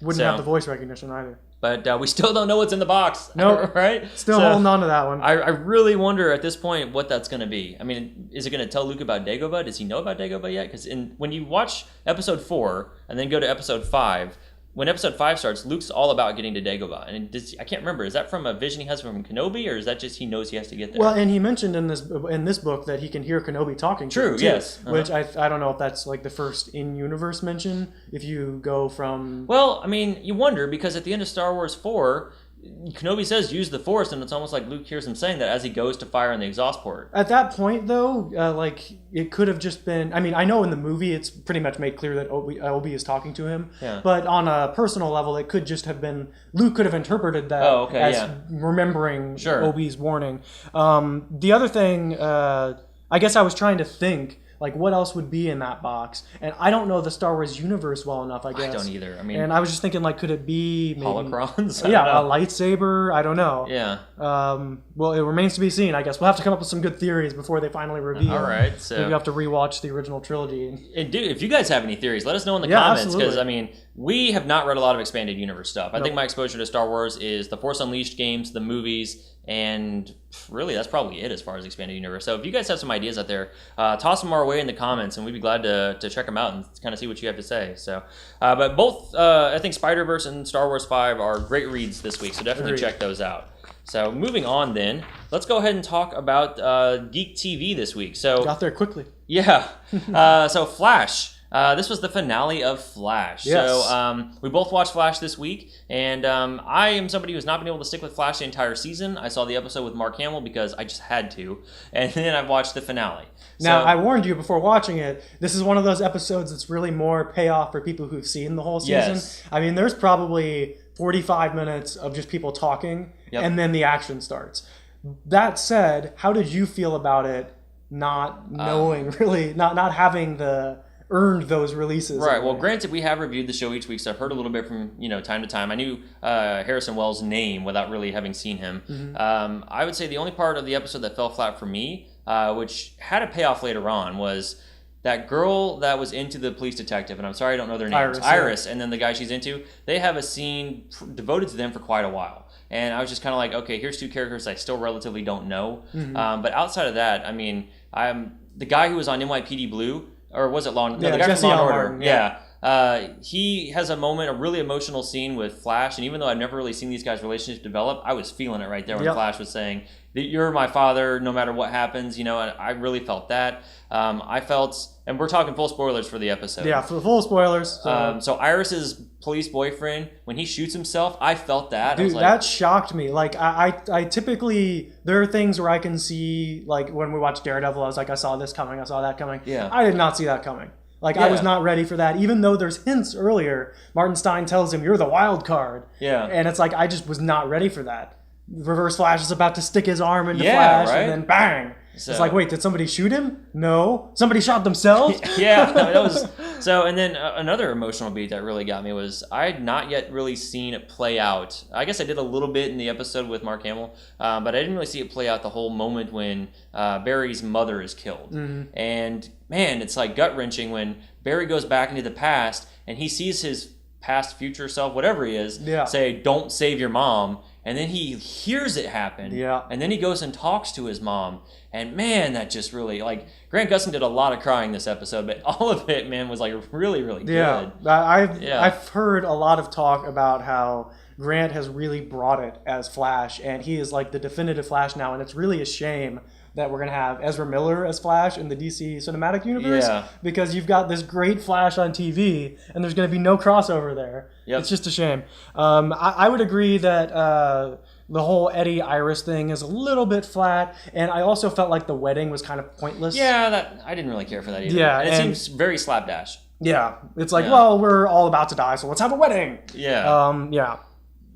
Wouldn't have the voice recognition either. But we still don't know what's in the box. Nope. Right? Still holding on to that one. I really wonder at this point what that's going to be. I mean, is it going to tell Luke about Dagobah? Does he know about Dagobah yet? Because when you watch episode 4 and then go to episode 5, when episode 5 starts, Luke's all about getting to Dagobah. And I can't remember, is that from a vision he has from Kenobi, or is that just he knows he has to get there? Well, and he mentioned in this book that he can hear Kenobi talking to him, too, yes. Which I don't know if that's like the first in-universe mention, if you go from... Well, I mean, you wonder, because at the end of Star Wars 4... Kenobi says use the Force, and it's almost like Luke hears him saying that as he goes to fire on the exhaust port. At that point, though, it could have just been... I mean, I know in the movie it's pretty much made clear that Obi is talking to him, but on a personal level, it could just have been... Luke could have interpreted that as remembering Obi's warning. The other thing, I guess I was trying to think like what else would be in that box? And I don't know the Star Wars universe well enough, I guess. I don't either. I mean, and I was just thinking, like, could it be maybe, holocrons? Yeah, a lightsaber. I don't know. Yeah. Well, it remains to be seen. I guess we'll have to come up with some good theories before they finally reveal. All right. So maybe we have to rewatch the original trilogy. And dude, if you guys have any theories, let us know in the comments, because I mean, we have not read a lot of expanded universe stuff. I think my exposure to Star Wars is the Force Unleashed games, the movies, and really that's probably it as far as expanded universe. So if you guys have some ideas out there, toss them our way in the comments, and we'd be glad to check them out and kind of see what you have to say. So, but both I think Spider-Verse and Star Wars 5 are great reads this week, so definitely check those out. So moving on then, let's go ahead and talk about Geek TV this week. So got there quickly. Yeah. So Flash. This was the finale of Flash. Yes. So we both watched Flash this week, and I am somebody who's not been able to stick with Flash the entire season. I saw the episode with Mark Hamill because I just had to, and then I've watched the finale. Now, I warned you before watching it, this is one of those episodes that's really more payoff for people who've seen the whole season. Yes. I mean, there's probably 45 minutes of just people talking, and then the action starts. That said, how did you feel about it not knowing, really, not having earned those releases? Right. Well, granted, we have reviewed the show each week, so I've heard a little bit from time to time. I knew Harrison Wells' name without really having seen him. Mm-hmm. I would say the only part of the episode that fell flat for me, which had a payoff later on, was that girl that was into the police detective, and I'm sorry I don't know their names, Iris, and then the guy she's into, they have a scene devoted to them for quite a while. And I was just kind of like, okay, here's two characters I still relatively don't know. Mm-hmm. But outside of that, I mean, the guy who was on NYPD Blue, or was it Law? No, the guy Jesse from Law and L. Order. Martin, yeah. He has a really emotional scene with Flash, and even though I've never really seen these guys' relationship develop, I was feeling it right there when Flash was saying, "You're my father, no matter what happens." And I really felt that. I felt, and we're talking full spoilers for the episode. Yeah, for full spoilers. So Iris's police boyfriend, when he shoots himself, I felt that. Dude, I was like, that shocked me. Like, I typically, there are things where I can see, like when we watched Daredevil, I was like, I saw this coming, I saw that coming. Yeah. I did not see that coming. Like, I was not ready for that, even though there's hints earlier. Martin Stein tells him, you're the wild card. Yeah. And it's like, I just was not ready for that. Reverse Flash is about to stick his arm into Flash, and then bang. So, it's like, wait, did somebody shoot him? No. Somebody shot themselves? Yeah. That was, so, and then another emotional beat that really got me was I had not yet really seen it play out. I guess I did a little bit in the episode with Mark Hamill, but I didn't really see it play out the whole moment when Barry's mother is killed. Mm-hmm. And man, it's like gut-wrenching when Barry goes back into the past and he sees his past, future self, whatever he is, say, don't save your mom. And then he hears it happen. Yeah. And then he goes and talks to his mom. And man, that just really, like, Grant Gustin did a lot of crying this episode, but all of it, man, was like really, really good. Yeah. I've heard a lot of talk about how Grant has really brought it as Flash, and he is like the definitive Flash now, and it's really a shame that we're going to have Ezra Miller as Flash in the DC Cinematic Universe, because you've got this great Flash on TV, and there's going to be no crossover there. Yep. It's just a shame. I would agree that the whole Eddie Iris thing is a little bit flat, and I also felt like the wedding was kind of pointless. Yeah, I didn't really care for that either. Yeah, and it seems very slapdash. Yeah, it's like, well, we're all about to die, so let's have a wedding. Yeah.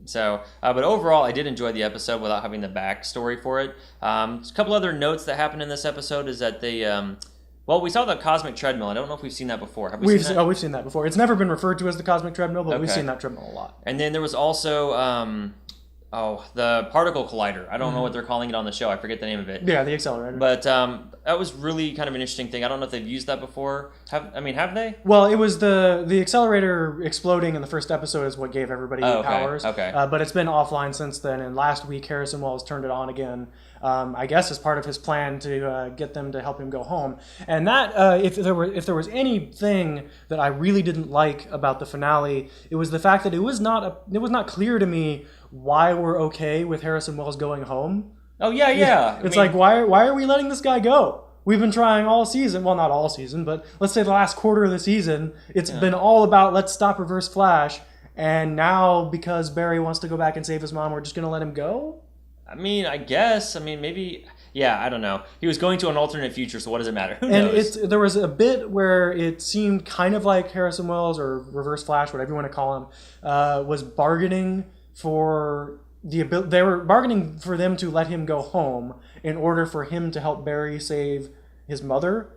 So, but overall, I did enjoy the episode without having the backstory for it. A couple other notes that happened in this episode is that they, we saw the cosmic treadmill. I don't know if we've seen that before. Have we seen that? Oh, we've seen that before. It's never been referred to as the cosmic treadmill, but we've seen that treadmill a lot. And then there was also, the particle collider. I don't know what they're calling it on the show. I forget the name of it. Yeah, the accelerator. But that was really kind of an interesting thing. I don't know if they've used that before. Have they? Well, it was the accelerator exploding in the first episode is what gave everybody powers. Okay. But it's been offline since then, and last week Harrison Wells turned it on again. I guess as part of his plan to get them to help him go home. And that, if there was anything that I really didn't like about the finale, it was the fact that it was not clear to me why we're okay with Harrison Wells going home. Oh yeah. It's like, why are we letting this guy go? We've been trying all season. Well, not all season, but let's say the last quarter of the season. It's been all about let's stop Reverse Flash, and now because Barry wants to go back and save his mom, we're just gonna let him go. I mean, I guess. I mean, maybe. Yeah, I don't know. He was going to an alternate future, so what does it matter? Who knows? There was a bit where it seemed kind of like Harrison Wells or Reverse Flash, whatever you want to call him, was bargaining for they were bargaining for them to let him go home in order for him to help Barry save his mother.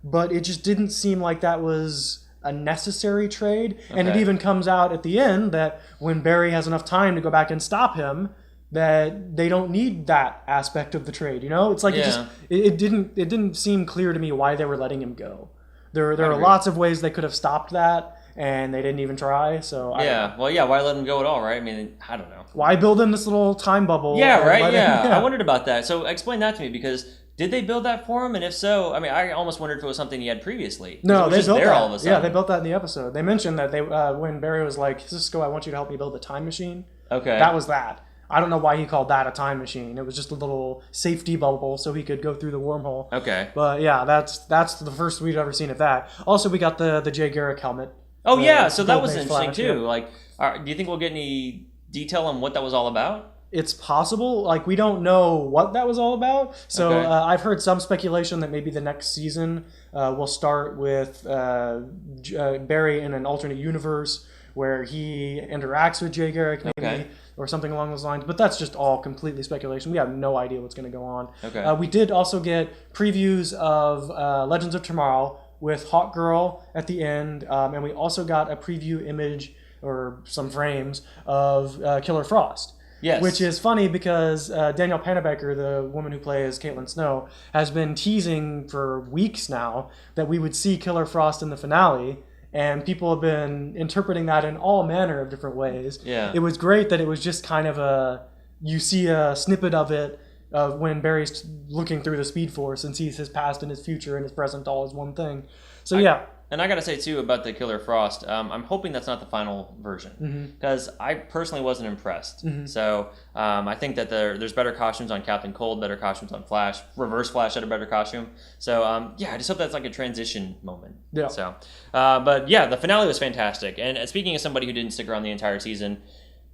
but it just didn't seem like that was a necessary trade. Okay. And it even comes out at the end that when Barry has enough time to go back and stop him, that they don't need that aspect of the trade. It's like it didn't seem clear to me why they were letting him go. There are lots of ways they could have stopped that, and they didn't even try. So why let him go at all, right? I mean, I don't know. Why build in this little time bubble? Yeah, right. I wondered about that. So explain that to me, because did they build that for him? And if so, I mean, I almost wondered if it was something he had previously. No, they built that. All of a sudden. Yeah, they built that in the episode. They mentioned that when Barry was like, "Cisco, I want you to help me build a time machine." Okay, that was that. I don't know why he called that a time machine. It was just a little safety bubble so he could go through the wormhole. Okay. But yeah, that's the first we'd ever seen of that. Also, we got the Jay Garrick helmet. Oh yeah, so that was interesting Flash, too. Like, do you think we'll get any detail on what that was all about? It's possible. Like, we don't know what that was all about. So Okay. I've heard some speculation that maybe the next season will start with Barry in an alternate universe where he interacts with Jay Garrick, maybe, or something along those lines. But that's just all completely speculation. We have no idea what's going to go on. Okay. We did also get previews of Legends of Tomorrow with Hawk Girl at the end, and we also got a preview image or some frames of Killer Frost. Yes. Which is funny because Danielle Panabaker, the woman who plays Caitlin Snow, has been teasing for weeks now that we would see Killer Frost in the finale. And people have been interpreting that in all manner of different ways. Yeah. It was great that it was just kind of you see a snippet of it when Barry's looking through the Speed Force and sees his past and his future and his present all as one thing. So yeah. And I got to say, too, about the Killer Frost, I'm hoping that's not the final version, because I personally wasn't impressed. Mm-hmm. So I think that there's better costumes on Captain Cold, better costumes on Flash, Reverse Flash had a better costume. So, I just hope that's like a transition moment. Yeah. So, but yeah, the finale was fantastic. And speaking of somebody who didn't stick around the entire season,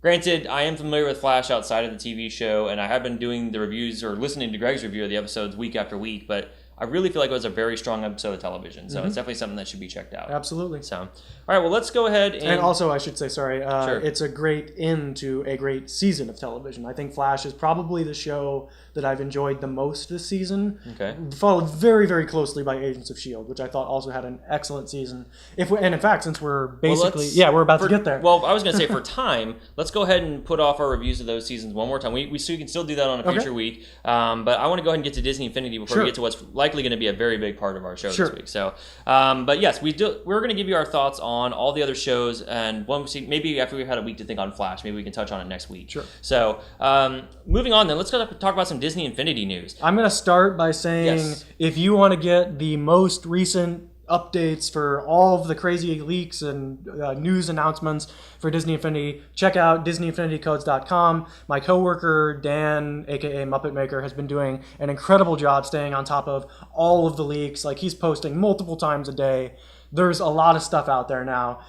granted, I am familiar with Flash outside of the TV show, and I have been doing the reviews or listening to Greg's review of the episodes week after week, but I really feel like it was a very strong episode of television, so it's definitely something that should be checked out. Absolutely. So, all right, well, let's go ahead and also, I should say, Sure. It's a great end to a great season of television. I think Flash is probably the show that I've enjoyed the most this season. Okay. Followed very, very closely by Agents of S.H.I.E.L.D., which I thought also had an excellent season. And in fact, since we're basically, we're about to get there. Well, I was going to say, for time, let's go ahead and put off our reviews of those seasons one more time. We can still do that on a future week, but I want to go ahead and get to Disney Infinity before we get to what's likely going to be a very big part of our show this week. So, but yes, we're going to give you our thoughts on all the other shows, and maybe after we've had a week to think on Flash, maybe we can touch on it next week. Sure. So, moving on then, let's talk about some Disney Infinity news. I'm going to start by saying, if you want to get the most recent updates for all of the crazy leaks and news announcements for Disney Infinity, check out DisneyInfinityCodes.com. My coworker, Dan, aka Muppet Maker, has been doing an incredible job staying on top of all of the leaks. Like, he's posting multiple times a day. There's a lot of stuff out there now.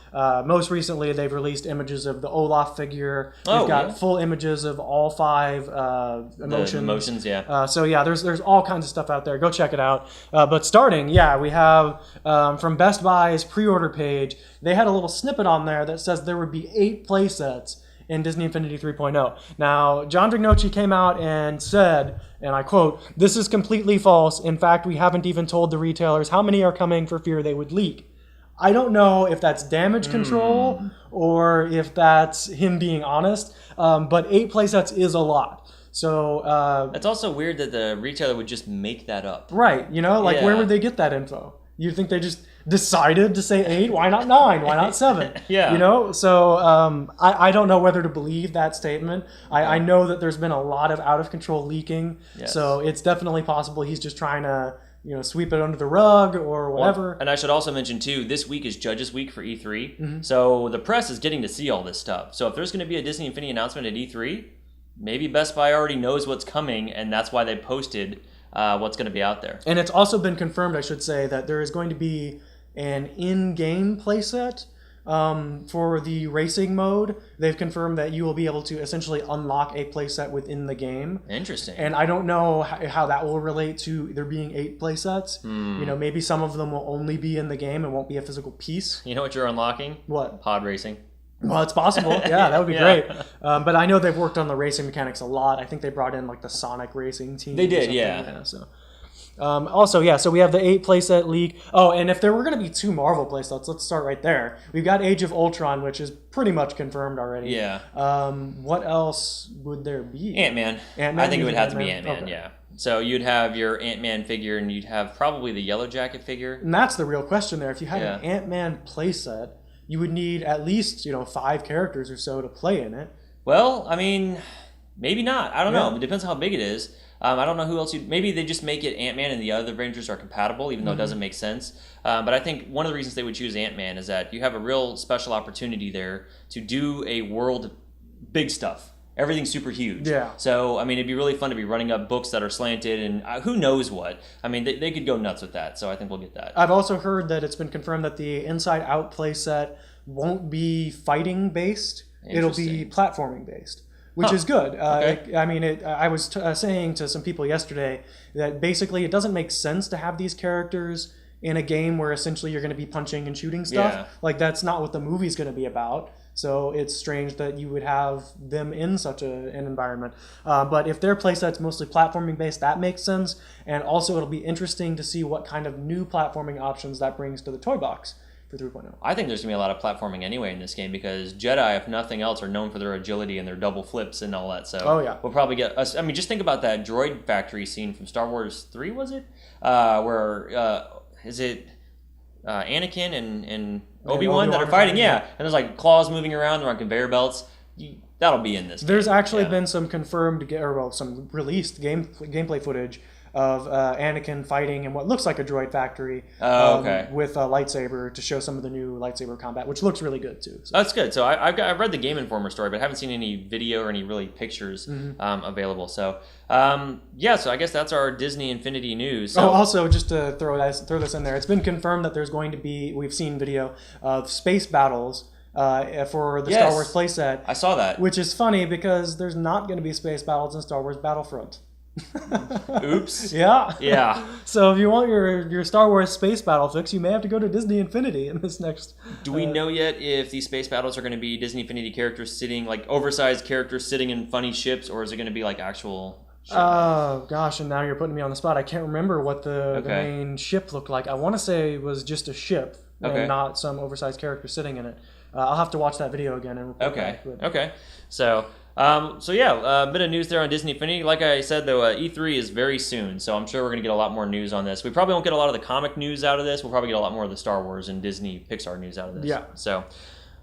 Most recently, they've released images of the Olaf figure. We've got full images of all 5 emotions. The emotions, So yeah, there's all kinds of stuff out there. Go check it out. But starting, we have from Best Buy's pre-order page, they had a little snippet on there that says there would be 8 playsets in Disney Infinity 3.0. Now, John Drignocci came out and said, and I quote, "This is completely false. In fact, we haven't even told the retailers how many are coming for fear they would leak." I don't know if that's damage control or if that's him being honest, but 8 playsets is a lot. So it's also weird that the retailer would just make that up. Right, where would they get that info? You think they just decided to say 8? Why not 9? Why not 7? Yeah. So I don't know whether to believe that statement. I know that there's been a lot of out of control leaking, so it's definitely possible he's just trying to sweep it under the rug or whatever. Well, and I should also mention, too, this week is Judges Week for E3. So the press is getting to see all this stuff. So if there's going to be a Disney Infinity announcement at E3, maybe Best Buy already knows what's coming, and that's why they posted what's going to be out there. And it's also been confirmed, I should say, that there is going to be an in-game playset for the racing mode. They've confirmed that you will be able to essentially unlock a playset within the game. Interesting. And I don't know how that will relate to there being 8 playsets. Maybe some of them will only be in the game and won't be a physical piece. You know what you're unlocking? What? Pod racing. Well, it's possible. Yeah, that would be great. But I know they've worked on the racing mechanics a lot. I think they brought in the Sonic racing team. They did, yeah. So. Also, yeah, so we have the 8 playset leak. Oh, and if there were going to be 2 Marvel playsets, let's start right there. We've got Age of Ultron, which is pretty much confirmed already. Yeah. What else would there be? Ant-Man. Ant-Man. I think it would have to be Ant-Man, okay. yeah. So you'd have your Ant-Man figure, and you'd have probably the Yellow Jacket figure. And that's the real question there. If you had an Ant-Man playset, you would need at least 5 characters or so to play in it. Well, I mean, maybe not. I don't know. It depends how big it is. I don't know who else maybe they just make it Ant-Man and the other Avengers are compatible, even though it doesn't make sense. But I think one of the reasons they would choose Ant-Man is that you have a real special opportunity there to do a world big stuff. Everything's super huge. Yeah. So, I mean, it'd be really fun to be running up books that are slanted and who knows what. I mean, they could go nuts with that. So I think we'll get that. I've also heard that it's been confirmed that the Inside Out playset won't be fighting based. It'll be platforming based. Which is good. Okay. I mean, I was saying to some people yesterday that basically it doesn't make sense to have these characters in a game where essentially you're going to be punching and shooting stuff. Yeah. Like, that's not what the movie's going to be about. So it's strange that you would have them in such an environment. But if their playset's mostly platforming based, that makes sense. And also it'll be interesting to see what kind of new platforming options that brings to the toy box for 3.0. I think there's going to be a lot of platforming anyway in this game because Jedi, if nothing else, are known for their agility and their double flips and all that. So we'll probably get us. I mean, just think about that droid factory scene from Star Wars 3, was it? Where is it Anakin and Obi-Wan that are fighting? Yeah. And there's like claws moving around. They're on conveyor belts. That'll be in this game. There's actually been some confirmed, some released gameplay footage of Anakin fighting in what looks like a droid factory with a lightsaber to show some of the new lightsaber combat, which looks really good too. So. That's good. So I've read the Game Informer story, but I haven't seen any video or any really pictures available. So so I guess that's our Disney Infinity news. So. Oh, also just to throw this in there, it's been confirmed that there's going to be, we've seen video of space battles for the Star Wars playset. I saw that. Which is funny because there's not going to be space battles in Star Wars Battlefront. Oops. Yeah. So if you want your Star Wars space battle fix, you may have to go to Disney Infinity in this next. Do we know yet if these space battles are going to be Disney Infinity characters sitting, like oversized characters sitting in funny ships, or is it going to be like actual? Oh gosh, and now you're putting me on the spot. I can't remember what the main ship looked like. I want to say it was just a ship and not some oversized character sitting in it. I'll have to watch that video again and report back. Okay. So a bit of news there on Disney Infinity. Like I said, though, E3 is very soon, so I'm sure we're going to get a lot more news on this. We probably won't get a lot of the comic news out of this. We'll probably get a lot more of the Star Wars and Disney Pixar news out of this. Yeah. So,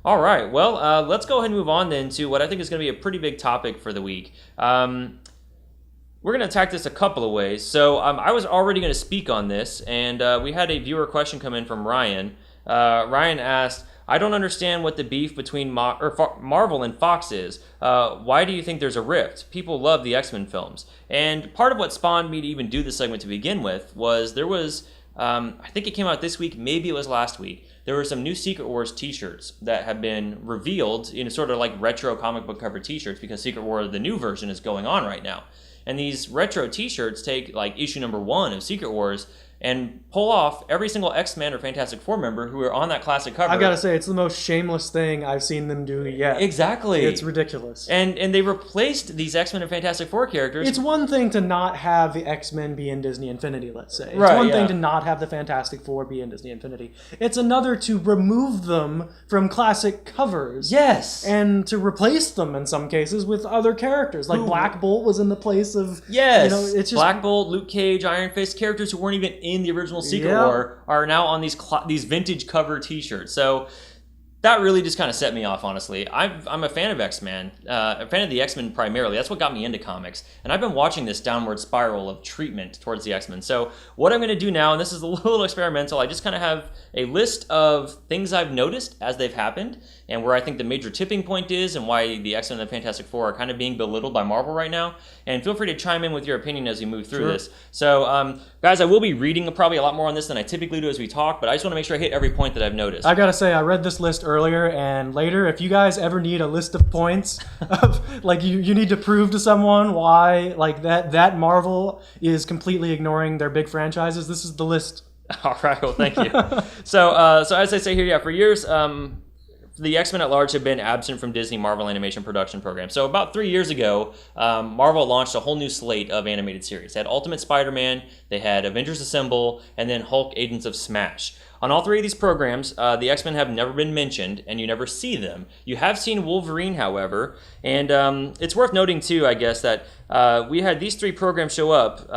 all right. Well, let's go ahead and move on then to what I think is going to be a pretty big topic for the week. We're going to attack this a couple of ways. So I was already going to speak on this, and we had a viewer question come in from Ryan. Ryan asked, I don't understand what the beef between Marvel and Fox is. Why do you think there's a rift? People love the X-Men films. And part of what spawned me to even do this segment to begin with was there was, I think it came out this week, maybe it was last week, there were some new Secret Wars t-shirts that have been revealed in sort of like retro comic book cover t-shirts because Secret War, the new version, is going on right now. And these retro t-shirts take like issue number 1 of Secret Wars and pull off every single X-Men or Fantastic Four member who are on that classic cover. I gotta say, it's the most shameless thing I've seen them do yet. Exactly. It's ridiculous. And they replaced these X-Men and Fantastic Four characters. It's one thing to not have the X-Men be in Disney Infinity, let's say. It's one thing to not have the Fantastic Four be in Disney Infinity. It's another to remove them from classic covers. Yes. And to replace them, in some cases, with other characters. Like Black Bolt was in the place of... Yes. It's just... Black Bolt, Luke Cage, Iron Fist, characters who weren't even in the original Secret War are now on these vintage cover t-shirts. So that really just kind of set me off, honestly. I'm a fan of X-Men, a fan of the X-Men primarily. That's what got me into comics. And I've been watching this downward spiral of treatment towards the X-Men. So what I'm going to do now, and this is a little experimental, I just kind of have a list of things I've noticed as they've happened and where I think the major tipping point is and why the X-Men and the Fantastic Four are kind of being belittled by Marvel right now. And feel free to chime in with your opinion as we move through this. So, guys, I will be reading probably a lot more on this than I typically do as we talk, but I just want to make sure I hit every point that I've noticed. I gotta say, I read this list earlier and later. If you guys ever need a list of points, of, like you need to prove to someone why like that Marvel is completely ignoring their big franchises, this is the list. All right, well, thank you. So as I say here, for years, the X-Men at large have been absent from Disney Marvel animation production programs. So about 3 years ago, Marvel launched a whole new slate of animated series. They had Ultimate Spider-Man, they had Avengers Assemble, and then Hulk Agents of Smash. On all 3 of these programs, the X-Men have never been mentioned, and you never see them. You have seen Wolverine, however, and it's worth noting, too, I guess, that we had these 3 programs show up.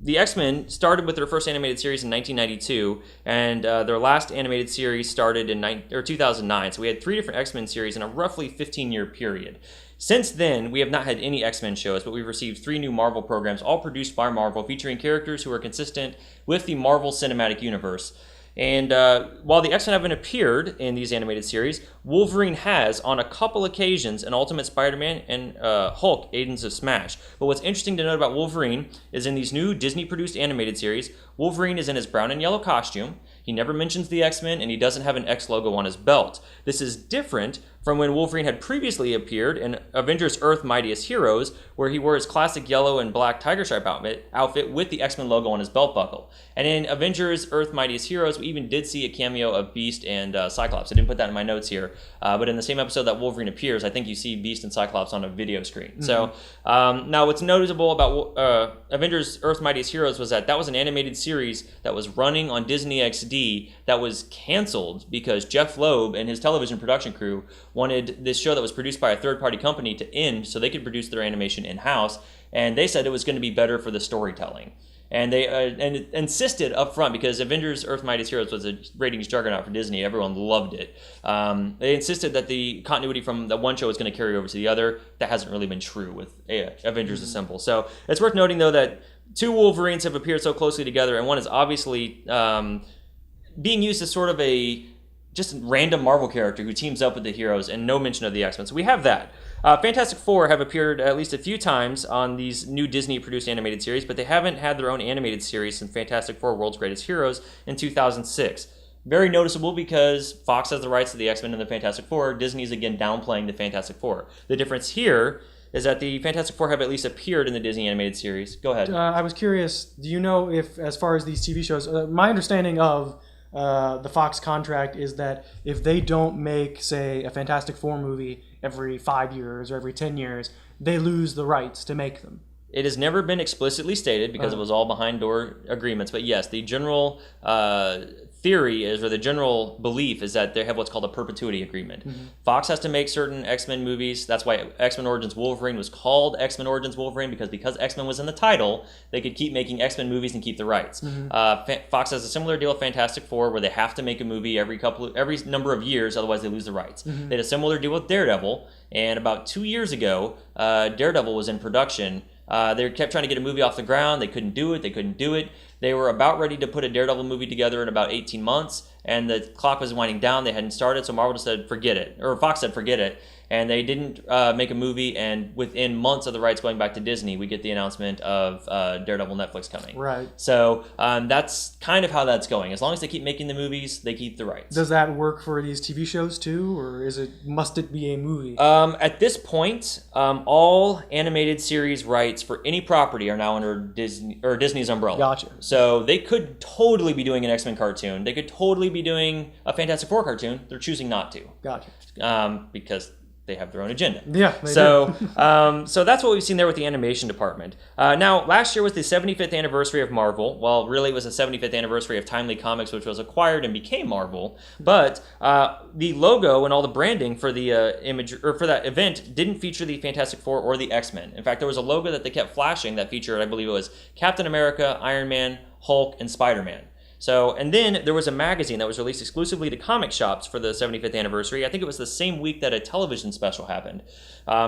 The X-Men started with their first animated series in 1992, and their last animated series started in 2009. So we had 3 different X-Men series in a roughly 15-year period. Since then, we have not had any X-Men shows, but we've received 3 new Marvel programs, all produced by Marvel, featuring characters who are consistent with the Marvel Cinematic Universe. And while the X-Men haven't appeared in these animated series, Wolverine has, on a couple occasions, in Ultimate Spider-Man and Hulk, Agents of Smash. But what's interesting to note about Wolverine is in these new Disney-produced animated series, Wolverine is in his brown and yellow costume, he never mentions the X-Men, and he doesn't have an X logo on his belt. This is different from when Wolverine had previously appeared in Avengers Earth Mightiest Heroes, where he wore his classic yellow and black tiger stripe outfit with the X-Men logo on his belt buckle. And in Avengers Earth Mightiest Heroes, we even did see a cameo of Beast and Cyclops. I didn't put that in my notes here, but in the same episode that Wolverine appears, I think you see Beast and Cyclops on a video screen. Mm-hmm. So now what's noticeable about Avengers Earth Mightiest Heroes was that was an animated series that was running on Disney XD that was canceled because Jeff Loeb and his television production crew wanted this show that was produced by a third-party company to end so they could produce their animation in-house, and they said it was going to be better for the storytelling. And they insisted up front, because Avengers Earth Mightiest Heroes was a ratings juggernaut for Disney. Everyone loved it. They insisted that the continuity from the one show was going to carry over to the other. That hasn't really been true with Avengers Assemble. So it's worth noting, though, that 2 Wolverines have appeared so closely together, and one is obviously being used as sort of a just random Marvel character who teams up with the heroes, and no mention of the X-Men. So we have that. Fantastic Four have appeared at least a few times on these new Disney-produced animated series, but they haven't had their own animated series since Fantastic Four: World's Greatest Heroes in 2006. Very noticeable because Fox has the rights to the X-Men and the Fantastic Four. Disney's again downplaying the Fantastic Four. The difference here is that the Fantastic Four have at least appeared in the Disney animated series. Go ahead. I was curious, do you know if, as far as these TV shows, my understanding of the Fox contract is that if they don't make, say, a Fantastic Four movie every 5 years or every 10 years, they lose the rights to make them. It has never been explicitly stated because it was all behind door agreements. But yes, the general theory is, or the general belief is that they have what's called a perpetuity agreement. Mm-hmm. Fox has to make certain X-Men movies. That's why X-Men Origins Wolverine was called X-Men Origins Wolverine, because X-Men was in the title, they could keep making X-Men movies and keep the rights. Mm-hmm. Fox has a similar deal with Fantastic Four, where they have to make a movie every number of years, otherwise they lose the rights. Mm-hmm. They had a similar deal with Daredevil, and about 2 years ago, Daredevil was in production. They kept trying to get a movie off the ground. They couldn't do it. They were about ready to put a Daredevil movie together in about 18 months, and the clock was winding down. They hadn't started, so Marvel just said, forget it. Or Fox said, forget it. And they didn't make a movie, and within months of the rights going back to Disney, we get the announcement of Daredevil Netflix coming. Right. So that's kind of how that's going. As long as they keep making the movies, they keep the rights. Does that work for these TV shows too, or must it be a movie? At this point, all animated series rights for any property are now under Disney's umbrella. Gotcha. So they could totally be doing an X-Men cartoon. They could totally be doing a Fantastic Four cartoon. They're choosing not to. Gotcha. Because they have their own agenda. Yeah, they do. So that's what we've seen there with the animation department. Now, last year was the 75th anniversary of Marvel. Well, really, it was the 75th anniversary of Timely Comics, which was acquired and became Marvel. But the logo and all the branding for the for that event didn't feature the Fantastic Four or the X-Men. In fact, there was a logo that they kept flashing that featured, I believe it was Captain America, Iron Man, Hulk, and Spider-Man. So, and then there was a magazine that was released exclusively to comic shops for the 75th anniversary. I think it was the same week that a television special happened.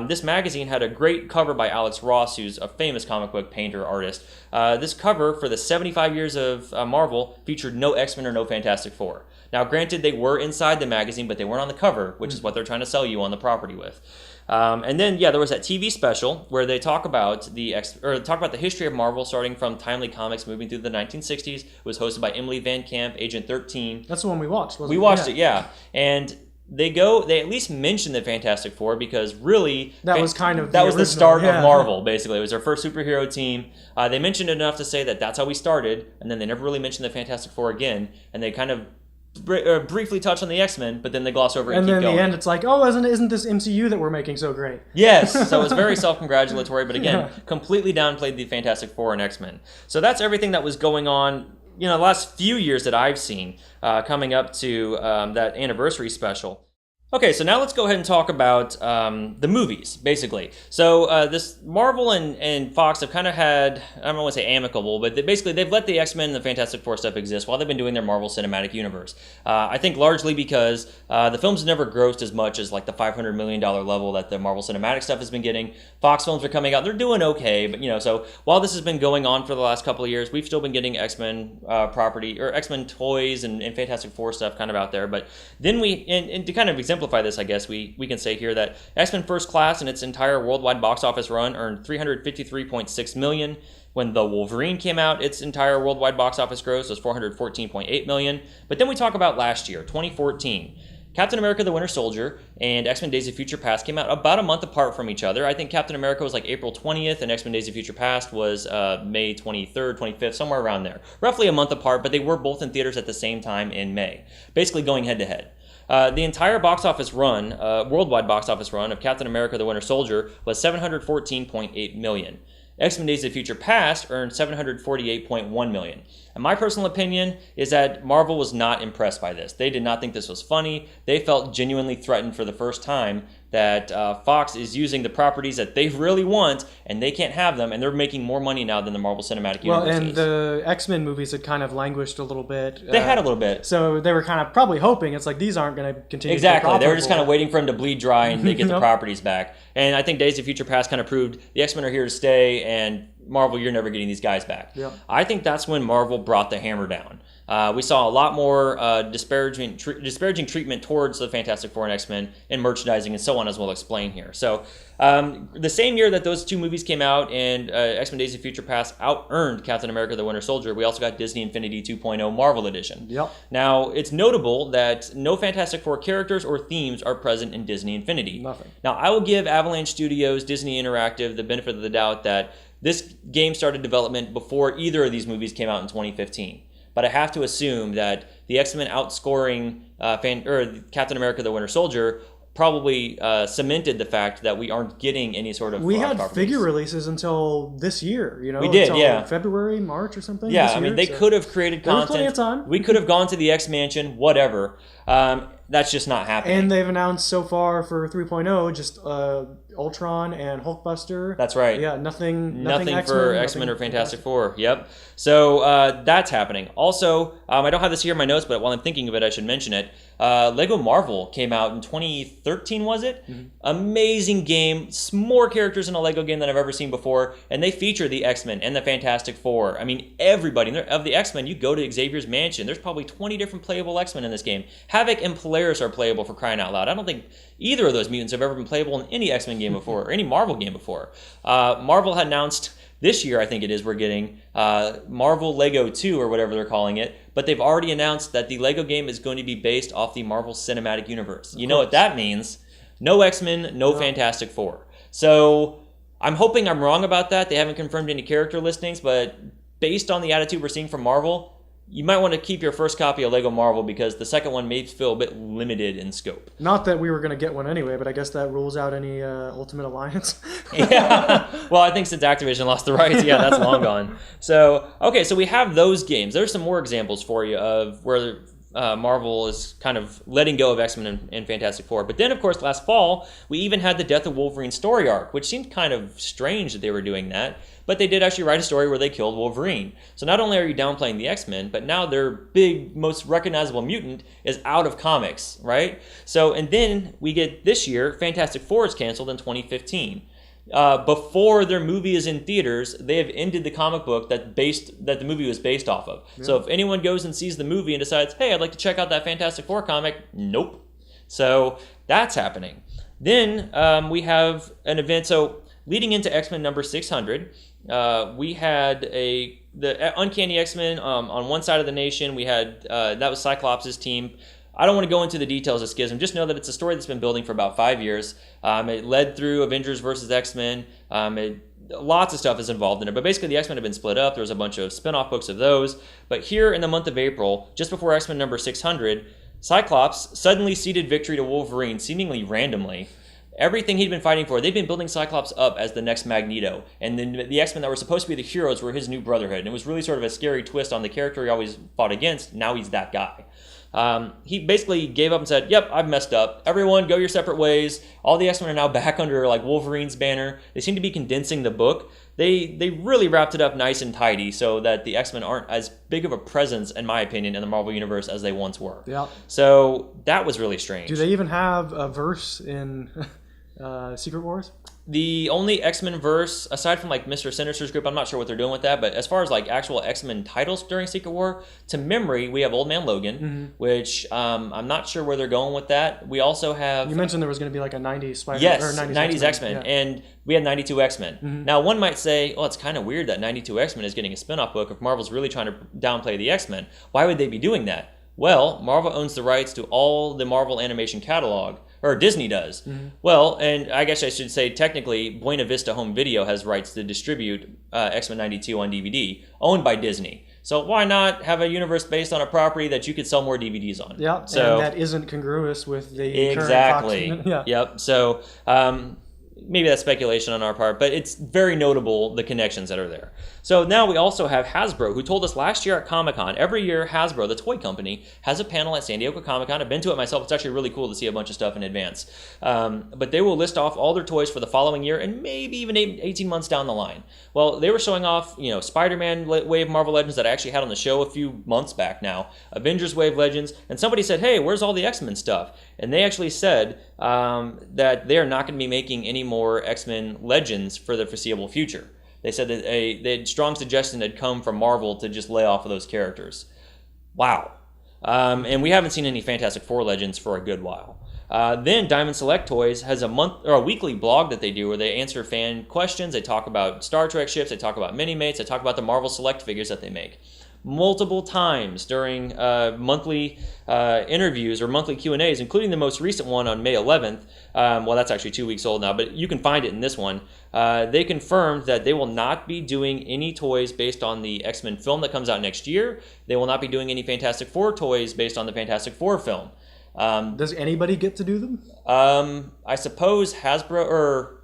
This magazine had a great cover by Alex Ross, who's a famous comic book painter artist. This cover for the 75 years of Marvel featured no X-Men or no Fantastic Four. Now, granted, they were inside the magazine, but they weren't on the cover, which is what they're trying to sell you on the property with. And then, there was that TV special where they talk about the history of Marvel, starting from Timely Comics, moving through the 1960s. It was hosted by Emily Van Camp, Agent 13. That's the one we watched, wasn't it? We watched it, yeah. And they at least mention the Fantastic Four because really that was kind of the start of Marvel. Basically, it was their first superhero team. They mentioned it enough to say that's how we started, and then they never really mentioned the Fantastic Four again, and they kind of briefly touch on the X-Men, but then they gloss over it and keep going. And then in the end, it's like, oh, isn't this MCU that we're making so great? Yes, so it's very self-congratulatory, but again, completely downplayed the Fantastic Four and X-Men. So that's everything that was going on, the last few years that I've seen coming up to that anniversary special. Okay, so now let's go ahead and talk about the movies, basically. So this Marvel and Fox have kind of had, I don't want to say amicable, but they've let the X-Men and the Fantastic Four stuff exist while they've been doing their Marvel Cinematic Universe. I think largely because the films never grossed as much as like the $500 million level that the Marvel Cinematic stuff has been getting. Fox films are coming out, they're doing okay, but so while this has been going on for the last couple of years, we've still been getting X-Men property, or X-Men toys and Fantastic Four stuff kind of out there. But then and to kind of exemplify this, I guess we can say here that X-Men First Class in its entire worldwide box office run earned $353.6 million. When The Wolverine came out, its entire worldwide box office gross was $414.8 million. But then we talk about last year, 2014. Captain America the Winter Soldier and X-Men Days of Future Past came out about a month apart from each other. I think Captain America was like April 20th and X-Men Days of Future Past was May 23rd, 25th, somewhere around there. Roughly a month apart, but they were both in theaters at the same time in May, basically going head to head. The entire box office run, worldwide box office run of Captain America the Winter Soldier was $714.8 million. X-Men Days of Future Past earned $748.1 million. And my personal opinion is that Marvel was not impressed by this. They did not think this was funny. They felt genuinely threatened for the first time that Fox is using the properties that they really want, and they can't have them, and they're making more money now than the Marvel Cinematic Universe and the X-Men movies had kind of languished a little bit. They had a little bit. So they were kind of probably hoping, it's like, these aren't going to continue Exactly. to be They were just kind of waiting for them to bleed dry and they get the Nope. properties back. And I think Days of Future Past kind of proved the X-Men are here to stay, and Marvel, you're never getting these guys back. Yep. I think that's when Marvel brought the hammer down. We saw a lot more disparaging treatment towards the Fantastic Four and X-Men in merchandising and so on, as we'll explain here. So the same year that those two movies came out and X-Men Days of Future Past out-earned Captain America the Winter Soldier, we also got Disney Infinity 2.0 Marvel Edition. Yep. Now, it's notable that no Fantastic Four characters or themes are present in Disney Infinity. Nothing. Now, I will give Avalanche Studios, Disney Interactive the benefit of the doubt that this game started development before either of these movies came out in 2015. But I have to assume that the X-Men outscoring Captain America the Winter Soldier probably cemented the fact that we aren't getting any sort of We had figure releases until this year, We did, until February, March or something. Yeah, this I mean, year, they could have created content. There was plenty of time. We could have gone to the X-Mansion, whatever. That's just not happening. And they've announced so far for 3.0 just Ultron and Hulkbuster. That's right. Yeah, nothing for X-Men or Fantastic Four. Yep. So that's happening. Also, I don't have this here in my notes, but while I'm thinking of it, I should mention it. Lego Marvel came out in 2013, was it? Mm-hmm. Amazing game. More characters in a Lego game than I've ever seen before. And they feature the X-Men and the Fantastic Four. I mean, everybody. Of the X-Men, you go to Xavier's Mansion. There's probably 20 different playable X-Men in this game. Havoc and Polaris are playable, for crying out loud. I don't think either of those mutants have ever been playable in any X-Men game before, or any Marvel game before. Marvel had announced this year, I think it is, we're getting Marvel Lego 2 or whatever they're calling it, but they've already announced that the Lego game is going to be based off the Marvel Cinematic Universe. You know what that means? No X-Men, no Fantastic Four. So I'm hoping I'm wrong about that. They haven't confirmed any character listings, but based on the attitude we're seeing from Marvel, you might want to keep your first copy of Lego Marvel because the second one may feel a bit limited in scope. Not that we were going to get one anyway, but I guess that rules out any Ultimate Alliance. Yeah. Well, I think since Activision lost the rights, that's long gone. So, okay, so we have those games. There's some more examples for you of where Marvel is kind of letting go of X-Men and Fantastic Four. But then, of course, last fall, we even had the Death of Wolverine story arc, which seemed kind of strange that they were doing that. But they did actually write a story where they killed Wolverine. So not only are you downplaying the X-Men, but now their big, most recognizable mutant is out of comics, right? So, and then we get this year, Fantastic Four is canceled in 2015. Before their movie is in theaters, they have ended the comic book that the movie was based off of. Yeah. So if anyone goes and sees the movie and decides, hey, I'd like to check out that Fantastic Four comic, nope. So that's happening. Then we have an event. So leading into X-Men number 600, we had the Uncanny X-Men on one side of the nation. We had that was Cyclops' team. I don't want to go into the details of Schism. Just know that it's a story that's been building for about 5 years. It led through Avengers versus X-Men. It lots of stuff is involved in it. But basically, the X-Men have been split up. There was a bunch of spin-off books of those. But here in the month of April, just before X-Men number 600, Cyclops suddenly ceded victory to Wolverine, seemingly randomly. Everything he'd been fighting for, they'd been building Cyclops up as the next Magneto. And then the X-Men that were supposed to be the heroes were his new brotherhood. And it was really sort of a scary twist on the character he always fought against. Now he's that guy. He basically gave up and said, yep, I've messed up. Everyone, go your separate ways. All the X-Men are now back under like Wolverine's banner. They seem to be condensing the book. They really wrapped it up nice and tidy so that the X-Men aren't as big of a presence, in my opinion, in the Marvel Universe as they once were. Yeah. So that was really strange. Do they even have a verse in Secret Wars? The only X-Men verse, aside from like Mr. Sinister's group, I'm not sure what they're doing with that, but as far as like actual X-Men titles during Secret War, to memory, we have Old Man Logan, which I'm not sure where they're going with that. We also have... You mentioned there was going to be like a 90s Spider-Man. Yes, or 90s X-Men, yeah. And we had 92 X-Men. Now, one might say, well, it's kind of weird that 92 X-Men is getting a spin-off book if Marvel's really trying to downplay the X-Men. Why would they be doing that? Well, Marvel owns the rights to all the Marvel animation catalog, or Disney does. Well, and I guess I should say technically Buena Vista Home Video has rights to distribute X-Men 92 on DVD, owned by Disney. So why not have a universe based on a property that you could sell more DVDs on? Yeah, so, and that isn't congruous with the exactly. current Fox. Yeah. Yep. So maybe that's speculation on our part, but it's very notable the connections that are there. So now we also have Hasbro, who told us last year at Comic-Con, every year Hasbro, the toy company, has a panel at San Diego Comic-Con. I've been to it myself. It's actually really cool to see a bunch of stuff in advance. But they will list off all their toys for the following year and maybe even 18 months down the line. Well, they were showing off, Spider-Man Wave Marvel Legends that I actually had on the show a few months back now, Avengers Wave Legends, and somebody said, hey, where's all the X-Men stuff? And they actually said that they are not going to be making any more X-Men Legends for the foreseeable future. They said that a strong suggestion had come from Marvel to just lay off of those characters. Wow. And we haven't seen any Fantastic Four Legends for a good while. Then Diamond Select Toys has a weekly blog that they do where they answer fan questions. They talk about Star Trek ships. They talk about Mini-Mates. They talk about the Marvel Select figures that they make. Multiple times during monthly interviews or monthly Q&As, including the most recent one on May 11th. Well, that's actually 2 weeks old now, but you can find it in this one. They confirmed that they will not be doing any toys based on the X-Men film that comes out next year. They will not be doing any Fantastic Four toys based on the Fantastic Four film. Does anybody get to do them? I suppose Hasbro or...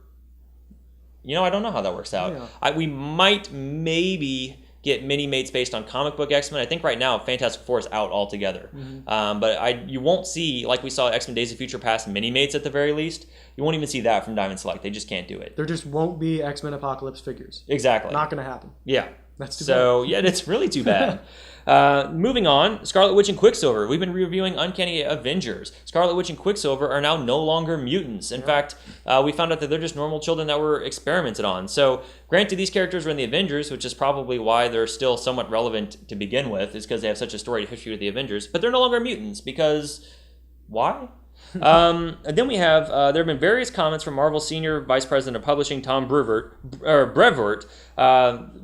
I don't know how that works out. Yeah. We might maybe get Mini-Mates based on comic book X-Men. I think right now Fantastic Four is out altogether. But you won't see, like we saw X-Men Days of Future Past Mini-Mates at the very least. You won't even see that from Diamond Select. They just can't do it. There just won't be X-Men Apocalypse figures. Exactly. Not going to happen. Yeah. That's too bad. So, yeah, it's really too bad. Moving on, Scarlet Witch and Quicksilver. We've been reviewing Uncanny Avengers. Scarlet Witch and Quicksilver are now no longer mutants. In fact, we found out that they're just normal children that were experimented on. So, granted, these characters were in the Avengers, which is probably why they're still somewhat relevant to begin with, is because they have such a storied history with the Avengers. But they're no longer mutants because... why? And then we have, there have been various comments from Marvel's Senior Vice President of Publishing, Tom Brevoort,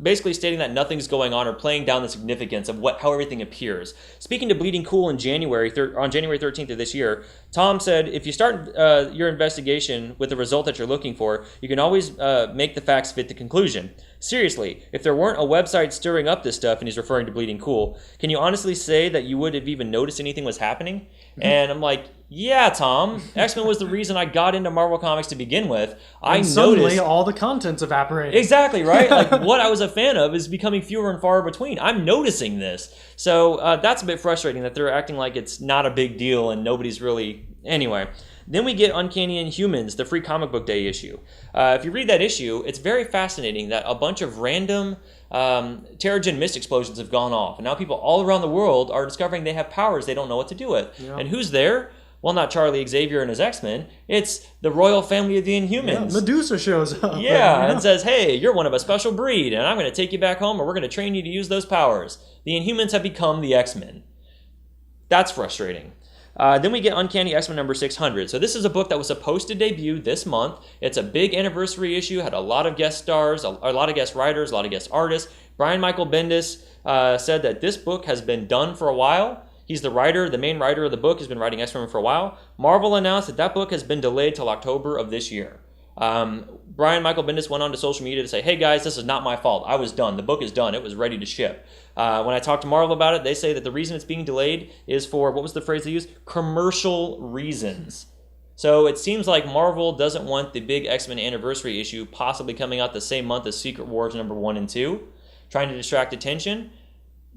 basically stating that nothing's going on or playing down the significance of how everything appears. Speaking to Bleeding Cool in on January 13th of this year, Tom said, if you start your investigation with the result that you're looking for, you can always make the facts fit the conclusion. Seriously, if there weren't a website stirring up this stuff, and he's referring to Bleeding Cool, can you honestly say that you would have even noticed anything was happening? And I'm like, yeah, Tom, X-Men was the reason I got into Marvel Comics to begin with. And suddenly all the content's evaporating. Exactly, right? Like, what I was a fan of is becoming fewer and far between. I'm noticing this. So that's a bit frustrating that they're acting like it's not a big deal and nobody's really... Anyway, then we get Uncanny Inhumans, the free comic book day issue. If you read that issue, it's very fascinating that a bunch of random Terrigen mist explosions have gone off. And now people all around the world are discovering they have powers they don't know what to do with. Yeah. And who's there? Well, not Charlie Xavier and his X-Men. It's the royal family of the Inhumans. Yeah, Medusa shows up. Yeah, and says, hey, you're one of a special breed, and I'm going to take you back home, or we're going to train you to use those powers. The Inhumans have become the X-Men. That's frustrating. Then we get Uncanny X-Men number 600. So this is a book that was supposed to debut this month. It's a big anniversary issue, had a lot of guest stars, a lot of guest writers, a lot of guest artists. Brian Michael Bendis said that this book has been done for a while. He's the writer, the main writer of the book, has been writing X-Men for a while. Marvel announced that book has been delayed till October of this year. Brian Michael Bendis went on to social media to say, hey guys, this is not my fault. I was done. The book is done. It was ready to ship. When I talked to Marvel about it, they say that the reason it's being delayed is for, what was the phrase they used? Commercial reasons. So it seems like Marvel doesn't want the big X-Men anniversary issue possibly coming out the same month as Secret Wars number 1 and 2, trying to distract attention.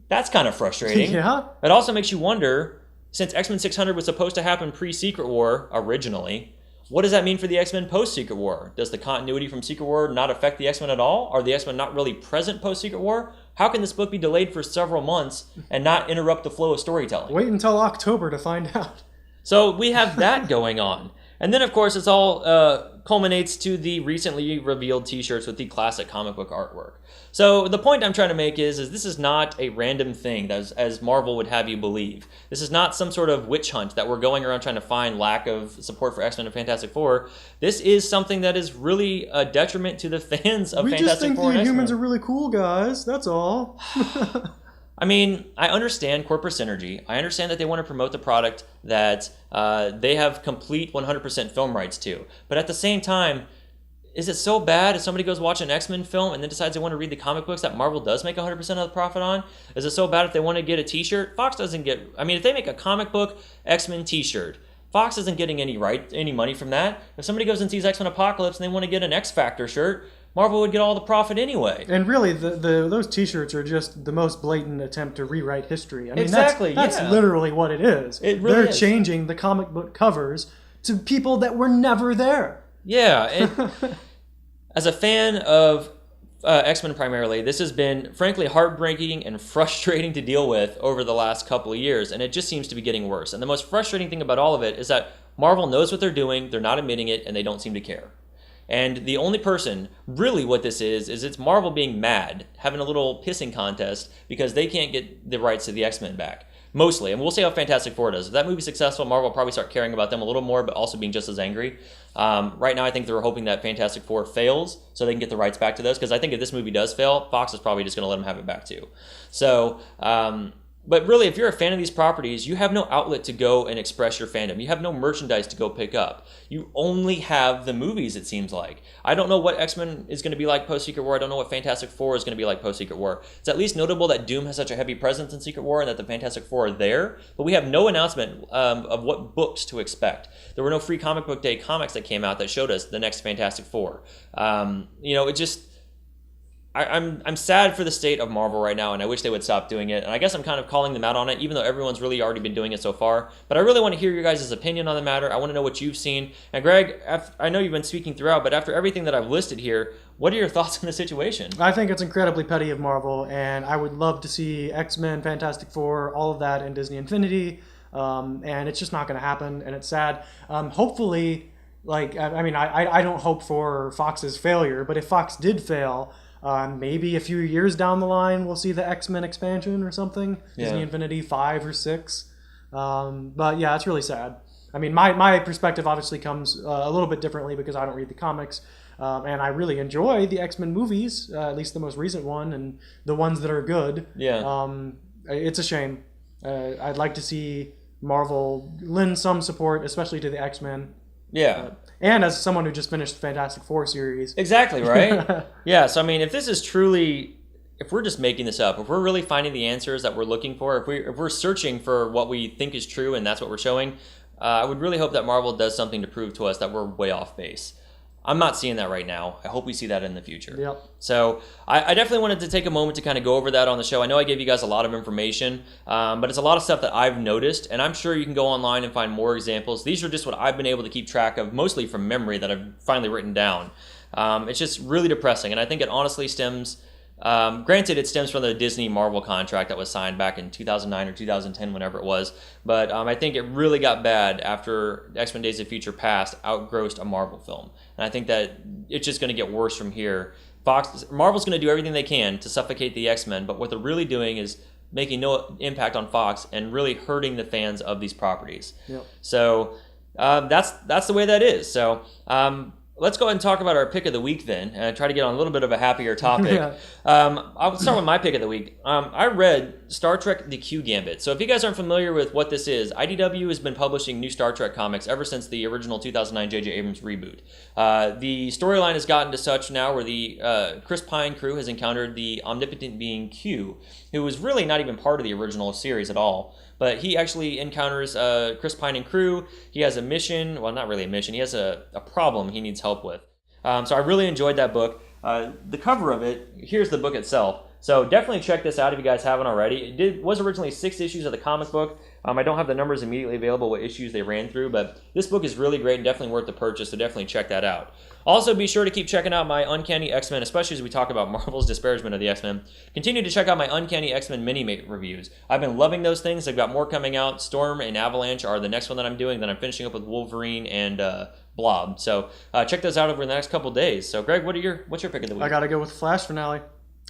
That's kind of frustrating. Yeah. It also makes you wonder, since X-Men 600 was supposed to happen pre-Secret War originally, what does that mean for the X-Men post-Secret War? Does the continuity from Secret War not affect the X-Men at all? Are the X-Men not really present post-Secret War? How can this book be delayed for several months and not interrupt the flow of storytelling? Wait until October to find out. So we have that going on. And then, of course, it's all culminates to the recently revealed t-shirts with the classic comic book artwork. So the point I'm trying to make is this is not a random thing, as Marvel would have you believe. This is not some sort of witch hunt that we're going around trying to find lack of support for X-Men and Fantastic Four. This is something that is really a detriment to the fans of Fantastic Four. We just think the X-Men. humans are really cool, guys. That's all. I mean, I understand corporate synergy. I understand that they want to promote the product that they have complete 100% film rights to. But at the same time, is it so bad if somebody goes watch an X-Men film and then decides they want to read the comic books that Marvel does make 100% of the profit on? Is it so bad if they want to get a t-shirt? Fox doesn't get... I mean, if they make a comic book X-Men t-shirt, Fox isn't getting any money from that. If somebody goes and sees X-Men Apocalypse and they want to get an X-Factor shirt, Marvel would get all the profit anyway. And really, those t-shirts are just the most blatant attempt to rewrite history. I mean, exactly, that's literally what it is. They're changing the comic book covers to people that were never there. Yeah, and as a fan of X-Men primarily, this has been frankly heartbreaking and frustrating to deal with over the last couple of years, and it just seems to be getting worse. And the most frustrating thing about all of it is that Marvel knows what they're doing, they're not admitting it, and they don't seem to care. And the only person, really what this is it's Marvel being mad, having a little pissing contest because they can't get the rights to the X-Men back. Mostly. And we'll see how Fantastic Four does. If that movie's successful, Marvel will probably start caring about them a little more, but also being just as angry. Right now, I think they're hoping that Fantastic Four fails so they can get the rights back to those, because I think if this movie does fail, Fox is probably just going to let them have it back too. So, but really, if you're a fan of these properties, you have no outlet to go and express your fandom. You have no merchandise to go pick up. You only have the movies, it seems like. I don't know what X-Men is going to be like post-Secret War. I don't know what Fantastic Four is going to be like post-Secret War. It's at least notable that Doom has such a heavy presence in Secret War and that the Fantastic Four are there, but we have no announcement of what books to expect. There were no free comic book day comics that came out that showed us the next Fantastic Four. It just... I'm sad for the state of Marvel right now, and I wish they would stop doing it. And I guess I'm kind of calling them out on it, even though everyone's really already been doing it so far. But I really want to hear your guys' opinion on the matter. I want to know what you've seen. And Greg, I know you've been speaking throughout, but after everything that I've listed here, what are your thoughts on the situation? I think it's incredibly petty of Marvel, and I would love to see X-Men, Fantastic Four, all of that in Disney Infinity. And it's just not going to happen, and it's sad. Hopefully, I don't hope for Fox's failure, but if Fox did fail... maybe a few years down the line, we'll see the X-Men expansion or something. Yeah. Disney Infinity 5 or 6. But yeah, it's really sad. I mean, my perspective obviously comes a little bit differently because I don't read the comics. And I really enjoy the X-Men movies, at least the most recent one, and the ones that are good. Yeah. It's a shame. I'd like to see Marvel lend some support, especially to the X-Men. Yeah. And as someone who just finished the Fantastic Four series. Exactly, right? Yeah, so I mean, if this is truly, if we're just making this up, if we're really finding the answers that we're looking for, if we're searching for what we think is true and that's what we're showing, I would really hope that Marvel does something to prove to us that we're way off base. I'm not seeing that right now. I hope we see that in the future. Yep. So I definitely wanted to take a moment to kind of go over that on the show. I know I gave you guys a lot of information, but it's a lot of stuff that I've noticed, and I'm sure you can go online and find more examples. These are just what I've been able to keep track of, mostly from memory that I've finally written down. It's just really depressing, and I think it honestly stems... granted, it stems from the Disney Marvel contract that was signed back in 2009 or 2010, whenever it was. But I think it really got bad after X-Men Days of Future Past outgrossed a Marvel film. And I think that it's just going to get worse from here. Marvel's going to do everything they can to suffocate the X-Men, but what they're really doing is making no impact on Fox and really hurting the fans of these properties. Yep. So that's the way that is. So let's go ahead and talk about our pick of the week then, and try to get on a little bit of a happier topic. Yeah. I'll start with my pick of the week. I read Star Trek The Q Gambit. So if you guys aren't familiar with what this is, IDW has been publishing new Star Trek comics ever since the original 2009 J.J. Abrams reboot. The storyline has gotten to such now where the Chris Pine crew has encountered the omnipotent being Q, who was really not even part of the original series at all. But he actually encounters Chris Pine and crew. He has a mission. Well, not really a mission. He has a problem he needs help with. So I really enjoyed that book. The cover of it, here's the book itself. So definitely check this out if you guys haven't already. It was originally 6 issues of the comic book. I don't have the numbers immediately available, what issues they ran through, but this book is really great and definitely worth the purchase, so definitely check that out. Also, be sure to keep checking out my Uncanny X-Men, especially as we talk about Marvel's disparagement of the X-Men. Continue to check out my Uncanny X-Men mini-mate reviews. I've been loving those things. I've got more coming out. Storm and Avalanche are the next one that I'm doing. Then I'm finishing up with Wolverine and Blob. So check those out over the next couple days. So, Greg, what's your pick of the week? I got to go with the Flash finale.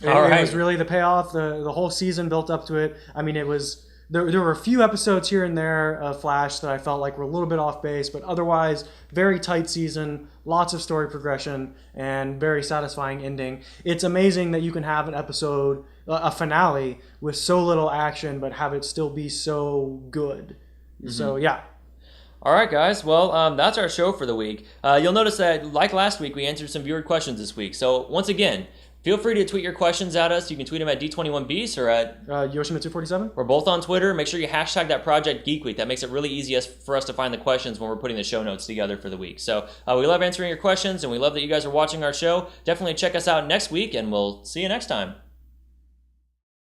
It was really the payoff. The whole season built up to it. I mean, it was... There were a few episodes here and there of Flash that I felt like were a little bit off base, but otherwise, very tight season, lots of story progression, and very satisfying ending. It's amazing that you can have an episode, a finale, with so little action, but have it still be so good. Mm-hmm. So, yeah. All right, guys. Well, that's our show for the week. You'll notice that, like last week, we answered some viewer questions this week. So, once again... Feel free to tweet your questions at us. You can tweet them at D21Beast or at... Yoshima247. We're both on Twitter. Make sure you hashtag that Project Geek Week. That makes it really easy for us to find the questions when we're putting the show notes together for the week. So we love answering your questions, and we love that you guys are watching our show. Definitely check us out next week, and we'll see you next time.